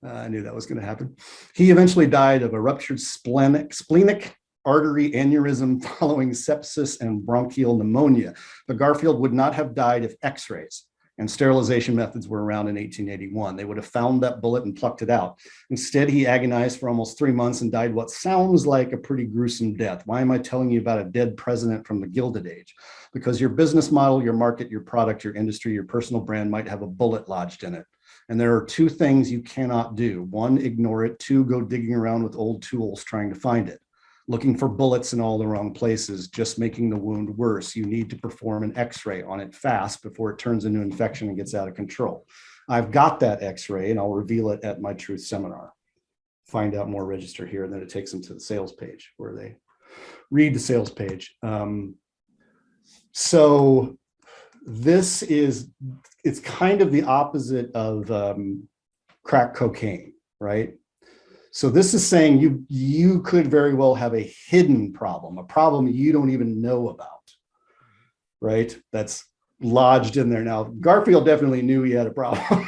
I knew that was going to happen. He eventually died of a ruptured splenic artery aneurysm following sepsis and bronchial pneumonia. But Garfield would not have died if x-rays and sterilization methods were around in 1881. They would have found that bullet and plucked it out. Instead, he agonized for almost 3 months and died what sounds like a pretty gruesome death. Why am I telling you about a dead president from the Gilded Age? Because your business model, your market, your product, your industry, your personal brand might have a bullet lodged in it. And there are two things you cannot do. One, ignore it. Two, go digging around with old tools trying to find it. Looking for bullets in all the wrong places, just making the wound worse. You need to perform an x-ray on it fast before it turns into infection and gets out of control. I've got that x-ray and I'll reveal it at my truth seminar. Find out more, register here, and then it takes them to the sales page where they read the sales page. So this is, it's kind of the opposite of crack cocaine, right? So this is saying you could very well have a hidden problem, a problem you don't even know about, right? That's lodged in there. Now, Garfield definitely knew he had a problem.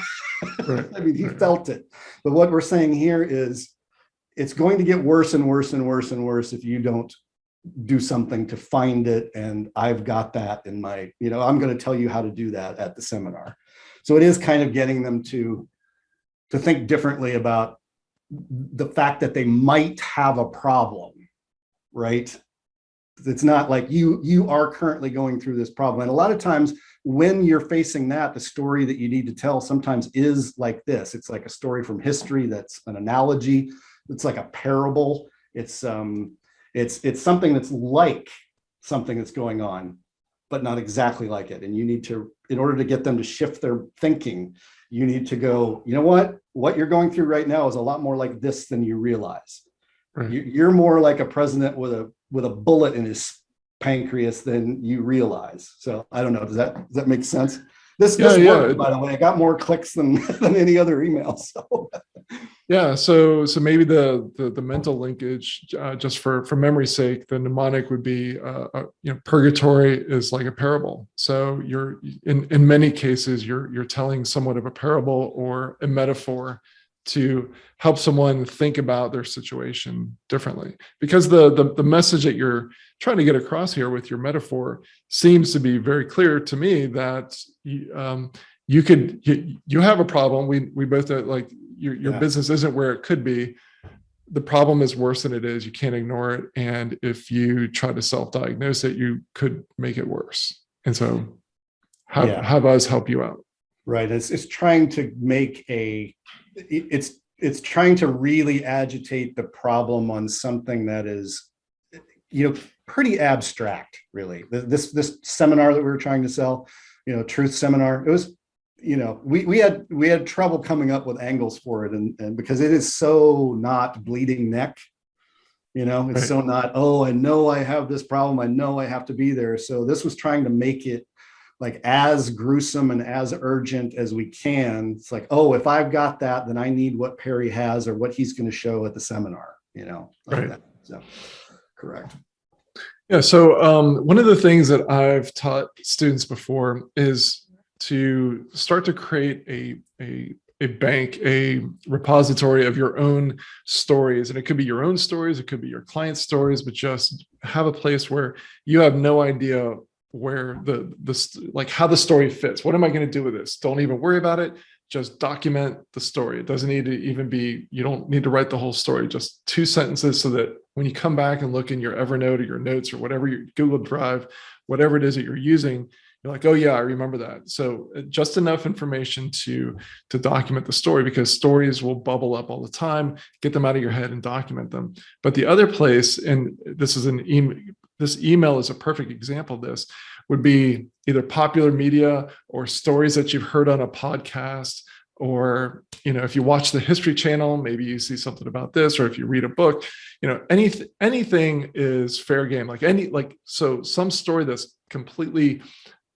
Right. I mean, he felt it. But what we're saying here is it's going to get worse and worse and worse and worse if you don't do something to find it. And I've got that in my, I'm going to tell you how to do that at the seminar. So it is kind of getting them to think differently about the fact that they might have a problem, right? It's not like you are currently going through this problem. And a lot of times when you're facing that, the story that you need to tell sometimes is like this. It's like a story from history that's an analogy. It's like a parable. It's something that's like something that's going on, but not exactly like it. And you need to, in order to get them to shift their thinking, you need to go, you know what you're going through right now is a lot more like this than you realize. Right. You're more like a president with a bullet in his pancreas than you realize. So I don't know. Does that make sense? This worked, by the way. I got more clicks than any other email. So yeah. So maybe the mental linkage, just for memory's sake, the mnemonic would be, purgatory is like a parable. So you're in many cases you're telling somewhat of a parable or a metaphor to help someone think about their situation differently. Because the message that you're trying to get across here with your metaphor seems to be very clear to me that you have a problem. We both know, like your business isn't where it could be. The problem is worse than it is. You can't ignore it. And if you try to self-diagnose it, you could make it worse. And so have us help you out. Right. It's trying to make it's trying to really agitate the problem on something that is, pretty abstract, really. This seminar that we were trying to sell, truth seminar, it was, we had trouble coming up with angles for it, and because it is so not bleeding neck, It's Right. so not, oh, I know I have this problem, I know I have to be there. So this was trying to make it like as gruesome and as urgent as we can. It's like, oh, if I've got that, then I need what Perry has or what he's going to show at the seminar, like Right. that. So correct. Yeah. So one of the things that I've taught students before is to start to create a bank, a repository of your own stories. And it could be your own stories, it could be your client's stories, but just have a place where you have no idea where like how the story fits. What am I going to do with this? Don't even worry about it. Just document the story. It doesn't need to even be, you don't need to write the whole story, just 2 sentences, so that when you come back and look in your Evernote or your notes or whatever, your Google Drive, whatever it is that you're using, you're like, oh yeah, I remember that. So just enough information to document the story, because stories will bubble up all the time. Get them out of your head and document them. But the other place, and this is an email, this email is a perfect example of this, would be either popular media or stories that you've heard on a podcast, or if you watch the History Channel, maybe you see something about this, or if you read a book, anything is fair game. So some story that's completely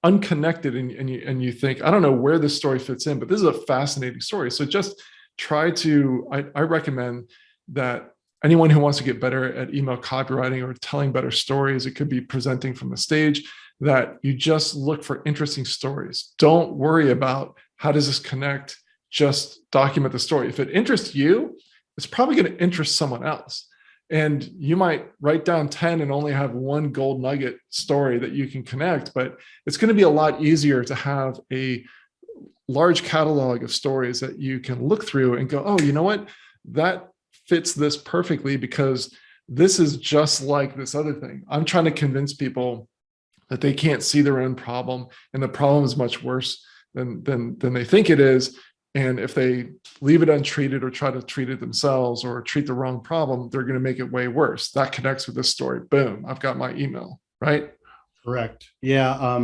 unconnected, and you think, I don't know where this story fits in, but this is a fascinating story. So just try to, I recommend that anyone who wants to get better at email copywriting or telling better stories, it could be presenting from the stage, that you just look for interesting stories. Don't worry about how does this connect, just document the story. If it interests you, it's probably going to interest someone else. And you might write down 10 and only have one gold nugget story that you can connect, but it's going to be a lot easier to have a large catalog of stories that you can look through and go, oh, you know what? That fits this perfectly, because this is just like this other thing. I'm trying to convince people that they can't see their own problem, and the problem is much worse than they think it is. And if they leave it untreated or try to treat it themselves or treat the wrong problem, they're going to make it way worse. That connects with this story. Boom, I've got my email, right? Correct. Yeah.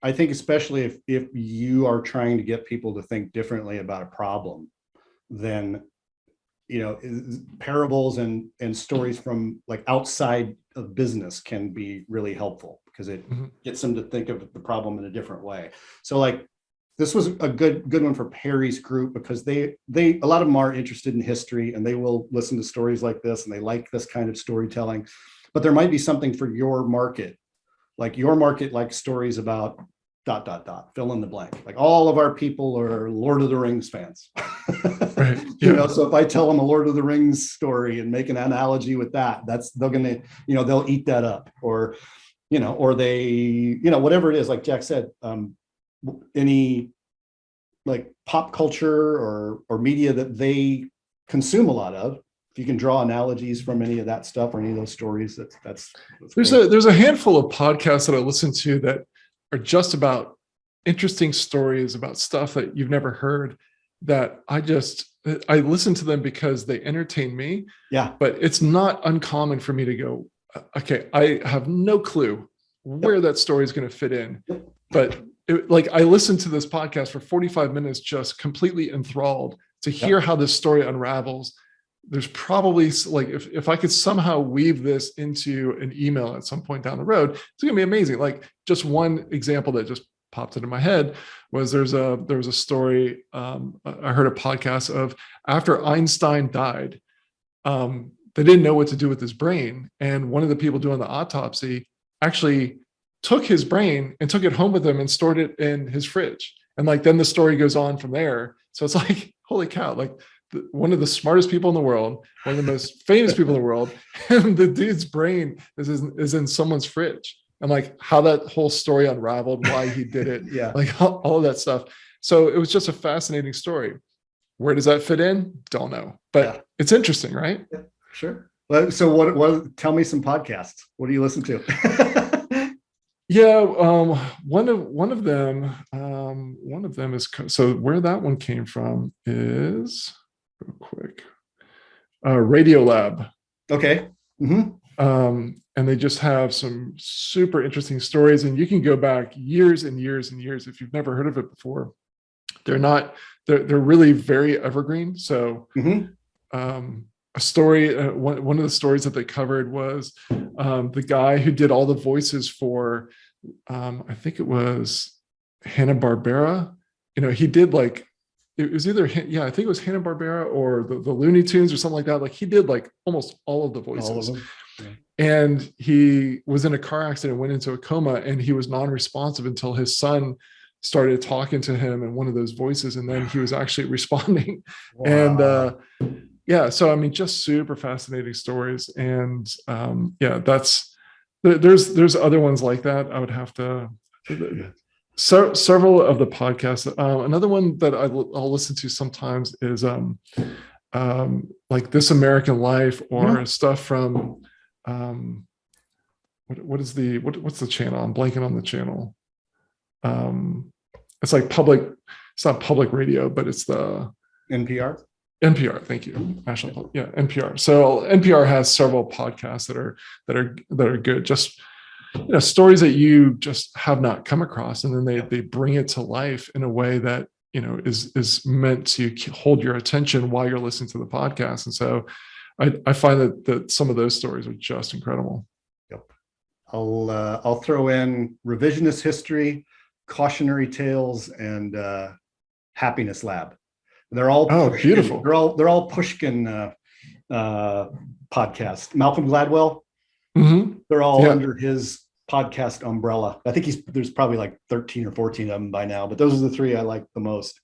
I think especially if you are trying to get people to think differently about a problem, then parables and stories from like outside of business can be really helpful, because it gets them to think of the problem in a different way. So like this was a good one for Perry's group, because they a lot of them are interested in history, and they will listen to stories like this, and they like this kind of storytelling. But there might be something for your market, like your market likes stories about ... fill in the blank. Like all of our people are Lord of the Rings fans. Right. Yeah. So if I tell them a Lord of the Rings story and make an analogy with that, they're gonna, they'll eat that up, or they, whatever it is, like Jack said, any like pop culture or media that they consume a lot of, if you can draw analogies from any of that stuff or any of those stories, that's there's a handful of podcasts that I listen to that are just about interesting stories about stuff that you've never heard, that I listen to them because they entertain me. Yeah. But it's not uncommon for me to go, okay, I have no clue where that story is going to fit in. But I listened to this podcast for 45 minutes, just completely enthralled to hear how this story unravels. There's probably, like, if I could somehow weave this into an email at some point down the road, it's going to be amazing. Like, just one example that just popped into my head was there was a story. I heard a podcast of after Einstein died, they didn't know what to do with his brain. And one of the people doing the autopsy actually took his brain and took it home with him and stored it in his fridge. And like, then the story goes on from there. So it's like, holy cow, like one of the smartest people in the world, one of the most famous people in the world, and the dude's brain is in someone's fridge. And like how that whole story unraveled, why he did it, Yeah. like all of that stuff. So it was just a fascinating story. Where does that fit in? Don't know, but it's interesting, right? Yeah, sure. So what, tell me some podcasts. What do you listen to? Yeah, one of them is, so where that one came from is, real quick, Radio Lab. Okay. Mm-hmm. And they just have some super interesting stories, and you can go back years and years and years if you've never heard of it before. They're really very evergreen. So a story. One of the stories that they covered was the guy who did all the voices for, I think it was Hanna-Barbera. He did like, it was either, I think it was Hanna-Barbera or the Looney Tunes or something like that. Like he did like almost all of the voices. All of them. Yeah. And he was in a car accident, went into a coma, and he was non-responsive until his son started talking to him in one of those voices. And then he was actually responding. Wow. And so, I mean, just super fascinating stories. And there's other ones like that. I would have to, several of the podcasts. Another one that I'll listen to sometimes is like This American Life, or stuff from, what's the channel? I'm blanking on the channel. It's like it's not public radio, but it's the NPR. Thank you. National, NPR. So NPR has several podcasts that are good. Just stories that you just have not come across, and then they bring it to life in a way that is meant to hold your attention while you're listening to the podcast. And so I find that some of those stories are just incredible. Yep. I'll throw in revisionist history, cautionary tales, and happiness lab. They're all beautiful. They're all Pushkin podcasts. Malcolm Gladwell. Mm-hmm. They're all under his podcast umbrella. I think there's probably like 13 or 14 of them by now, but those are the three I like the most.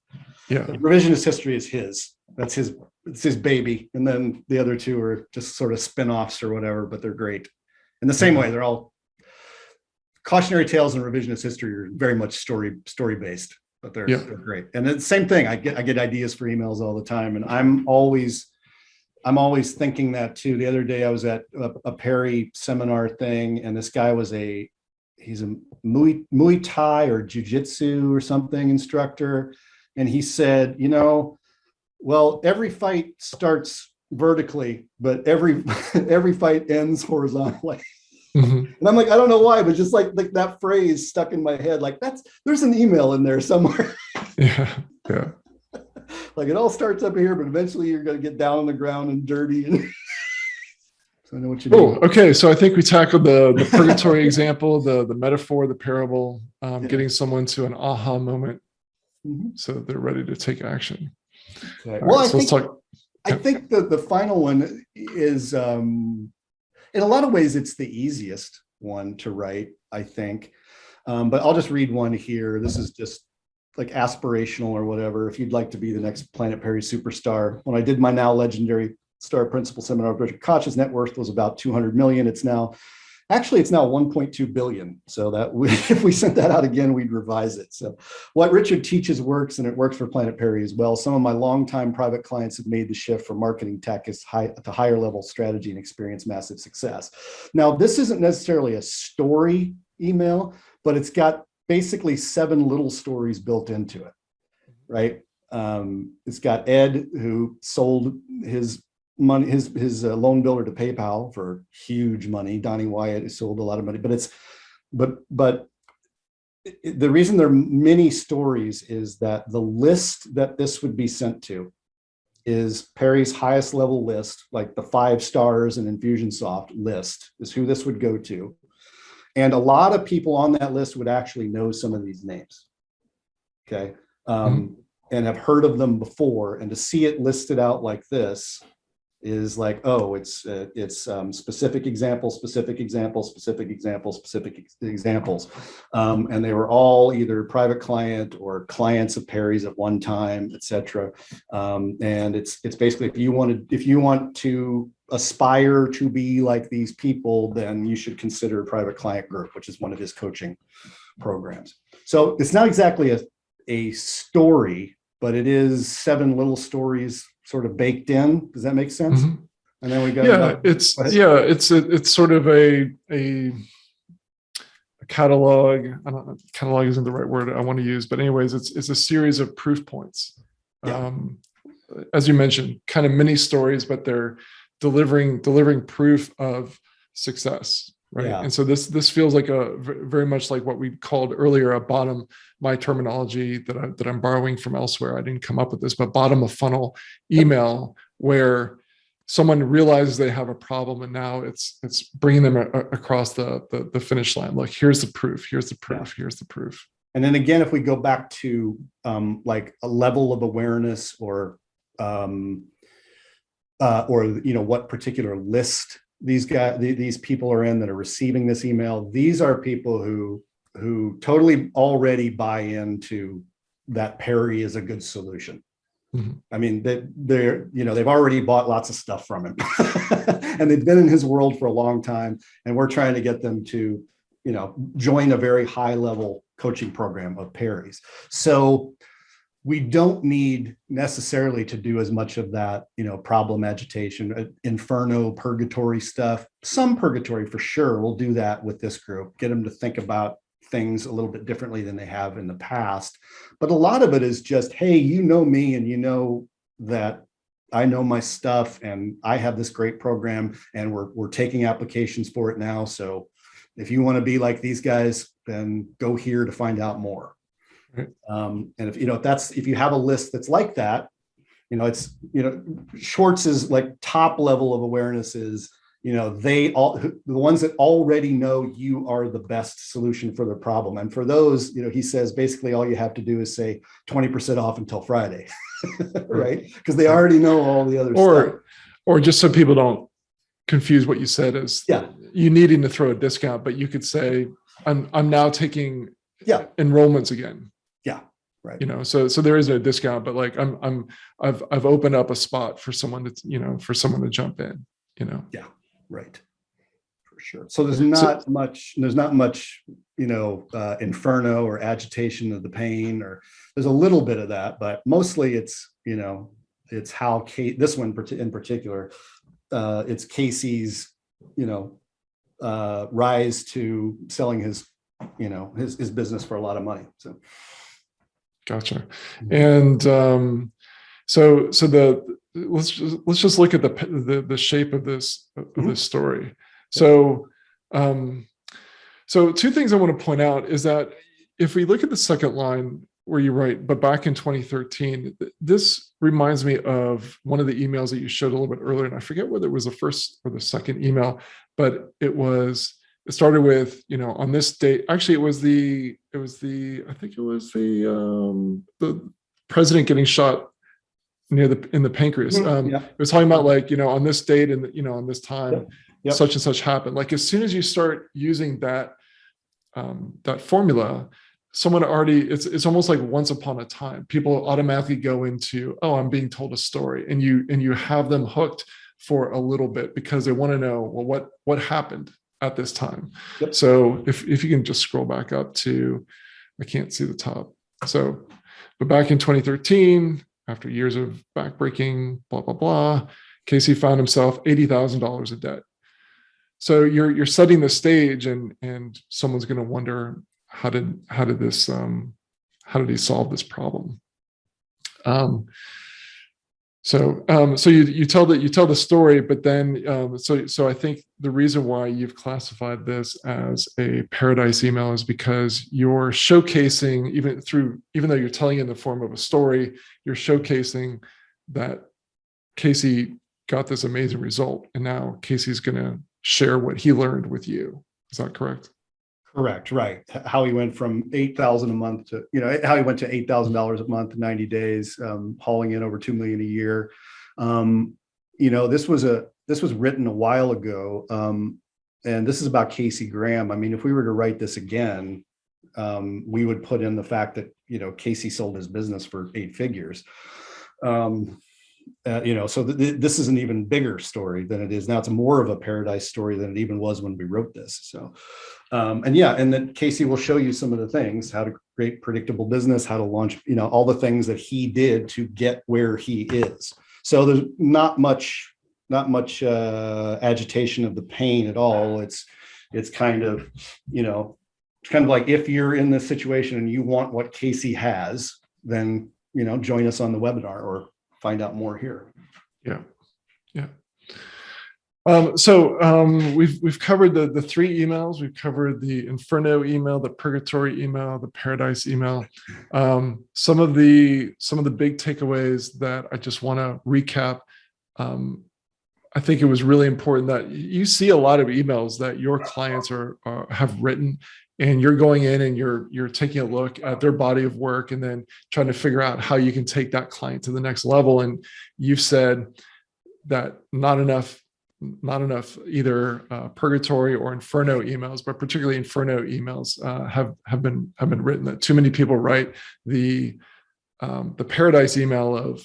Yeah. But revisionist history is his. It's his baby. And then the other two are just sort of spin-offs or whatever, but they're great. In the same way, they're all cautionary tales and revisionist history are very much story based, but they're great. And it's the same thing. I get ideas for emails all the time, and I'm always thinking that too. The other day I was at a Perry seminar thing, and this guy he's a Muay Thai or Jiu-Jitsu or something instructor. And he said, well, every fight starts vertically, but every fight ends horizontally. Mm-hmm. And I'm like, I don't know why, but just like that phrase stuck in my head. Like there's an email in there somewhere. Yeah. Like it all starts up here, but eventually you're going to get down on the ground and dirty. So I know what you do. Oh, okay. So I think we tackled the purgatory example, the metaphor, the parable, getting someone to an aha moment, so they're ready to take action. Okay. Well, I think the final one is, in a lot of ways, it's the easiest one to write, I think. But I'll just read one here. This is just like aspirational or whatever. If you'd like to be the next Planet Perry superstar. When I did my now legendary Star Principal seminar, Richard Koch's net worth was about 200 million. It's now 1.2 billion. So that if we sent that out again, we'd revise it. So what Richard teaches works, and it works for Planet Perry as well. Some of my longtime private clients have made the shift from marketing tech to higher level strategy and experience massive success. Now, this isn't necessarily a story email, but it's got basically 7 little stories built into it, right? It's got Ed, who sold his money, his loan builder to PayPal for huge money. Donnie Wyatt, who sold a lot of money, but the reason there are many stories is that the list that this would be sent to is Perry's highest level list, like the 5 stars and Infusionsoft list is who this would go to. And a lot of people on that list would actually know some of these names, okay, and have heard of them before. And to see it listed out like this is like, oh, it's specific examples, and they were all either private client or clients of Perry's at one time, etc. And it's basically if you want to aspire to be like these people, then you should consider Private Client Group, which is one of his coaching programs. So it's not exactly a story, but it is 7 little stories sort of baked in. Does that make sense? Mm-hmm. And then we go. It's sort of a catalog. I don't know, catalog isn't the right word I want to use, but anyways, it's a series of proof points. Yeah. As you mentioned, kind of mini stories, but they're delivering proof of success, right? Yeah. And so this feels like very much like what we called earlier a bottom, my terminology that I'm borrowing from elsewhere. I didn't come up with this, but bottom of funnel email, where someone realizes they have a problem, and now it's bringing them across the finish line. Like, here's the proof, here's the proof, here's the proof. And then again, if we go back to like a level of awareness, or what particular list these people are in that are receiving this email, these are people who totally already buy into that Perry is a good solution. Mm-hmm. I mean, they've already bought lots of stuff from him and they've been in his world for a long time. And we're trying to get them to, join a very high level coaching program of Perry's. So we don't need necessarily to do as much of that, problem agitation, Inferno, Purgatory stuff. Some Purgatory for sure. We'll do that with this group, get them to think about things a little bit differently than they have in the past. But a lot of it is just, hey, you know me, and you know that I know my stuff, and I have this great program, and we're taking applications for it now. So if you want to be like these guys, then go here to find out more. Right. And if you have a list that's like that, Schwartz's like top level of awareness is, the ones that already know you are the best solution for their problem. And for those, he says, basically all you have to do is say 20% off until Friday, right? Because they already know all the other stuff. Or just so people don't confuse what you said as you needing to throw a discount, but you could say, I'm now taking enrollments again. Yeah. Right. So there is no discount, but like I've opened up a spot for someone to jump in, Yeah. Right. For sure. So there's not much, inferno or agitation of the pain, or there's a little bit of that, but mostly it's how this one in particular, it's Casey's, rise to selling his business for a lot of money. So. Gotcha. And so let's just look at the shape of this story. So two things I want to point out is that if we look at the second line where you write, but back in 2013, this reminds me of one of the emails that you showed a little bit earlier, and I forget whether it was the first or the second email, but it started with, on this date. Actually, it was the president getting shot in the pancreas. It was talking about like, on this date and, on this time, such and such happened. Like, as soon as you start using that formula, someone already, it's almost like once upon a time, people automatically go into, oh, I'm being told a story, and you have them hooked for a little bit because they want to know, well, what happened at this time. Yep. So if you can just scroll back up to, I can't see the top. So, but back in 2013, after years of backbreaking, blah, blah, blah, Casey found himself $80,000 in debt. So you're setting the stage, and someone's going to wonder, how did he solve this problem? So you tell the story, but then so I think the reason why you've classified this as a paradise email is because you're showcasing, even though you're telling in the form of a story, you're showcasing that Casey got this amazing result, and now Casey's going to share what he learned with you. Is that correct? Correct. Right. How he went from $8,000 a month to, how he went to $8,000 a month, 90 days, hauling in over $2 million a year. This was written a while ago. And this is about Casey Graham. I mean, if we were to write this again, we would put in the fact that, Casey sold his business for 8 figures. So this is an even bigger story than it is now. It's more of a paradise story than it even was when we wrote this. So, and then Casey will show you some of the things, how to create predictable business, how to launch, all the things that he did to get where he is. So there's not much agitation of the pain at all. It's kind of, it's kind of like, if you're in this situation and you want what Casey has, then, join us on the webinar or find out more here. Yeah. We've covered the 3 emails. We've covered the Inferno email, the Purgatory email, the Paradise email. Some of the big takeaways that I just want to recap I think it was really important that you see a lot of emails that your clients have written, and you're going in and you're taking a look at their body of work and then trying to figure out how you can take that client to the next level. And you've said that not enough either Purgatory or Inferno emails, but particularly Inferno emails have been written. That too many people write the paradise email of,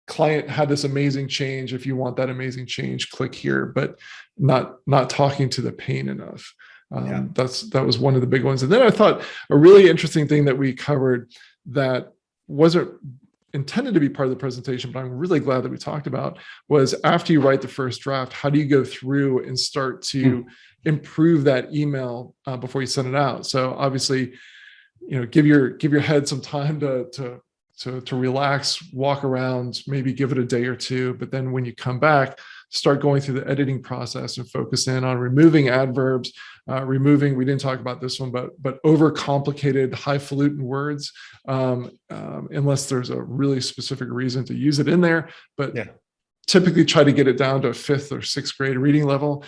client had this amazing change. If you want that amazing change, click here, but not talking to the pain enough. That was one of the big ones. And then I thought a really interesting thing that we covered that wasn't intended to be part of the presentation, but I'm really glad that we talked about, was after you write the first draft, how do you go through and start to improve that email before you send it out? So obviously, give your head some time to relax, walk around, maybe give it a day or two. But then when you come back, start going through the editing process and focus in on removing adverbs, we didn't talk about this one, but overcomplicated, highfalutin words, unless there's a really specific reason to use it in there. But typically try to get it down to a 5th or 6th grade reading level.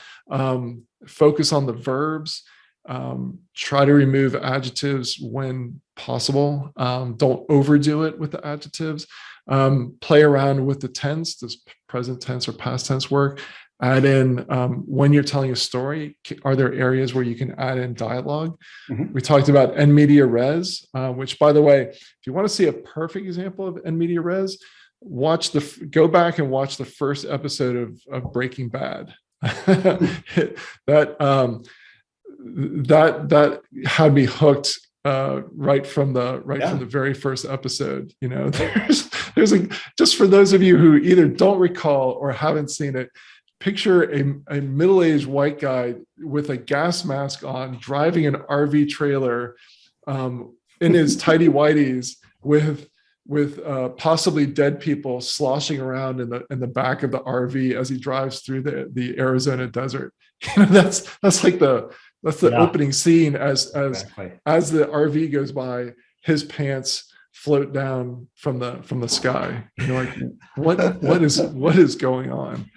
Focus on the verbs. Try to remove adjectives when possible. Don't overdo it with the adjectives. Play around with the tense. Does present tense or past tense work? Add in, when you're telling a story, are there areas where you can add in dialogue? We talked about en media res, which, by the way, if you want to see a perfect example of en media res, go back and watch the first episode of Breaking Bad. That had me hooked right from the very first episode. There's just for those of you who either don't recall or haven't seen it, picture a middle-aged white guy with a gas mask on, driving an RV trailer in his tidy whities with possibly dead people sloshing around in the back of the RV as he drives through the Arizona desert. That's the opening scene as the RV goes by, his pants float down from the sky. Like what is going on?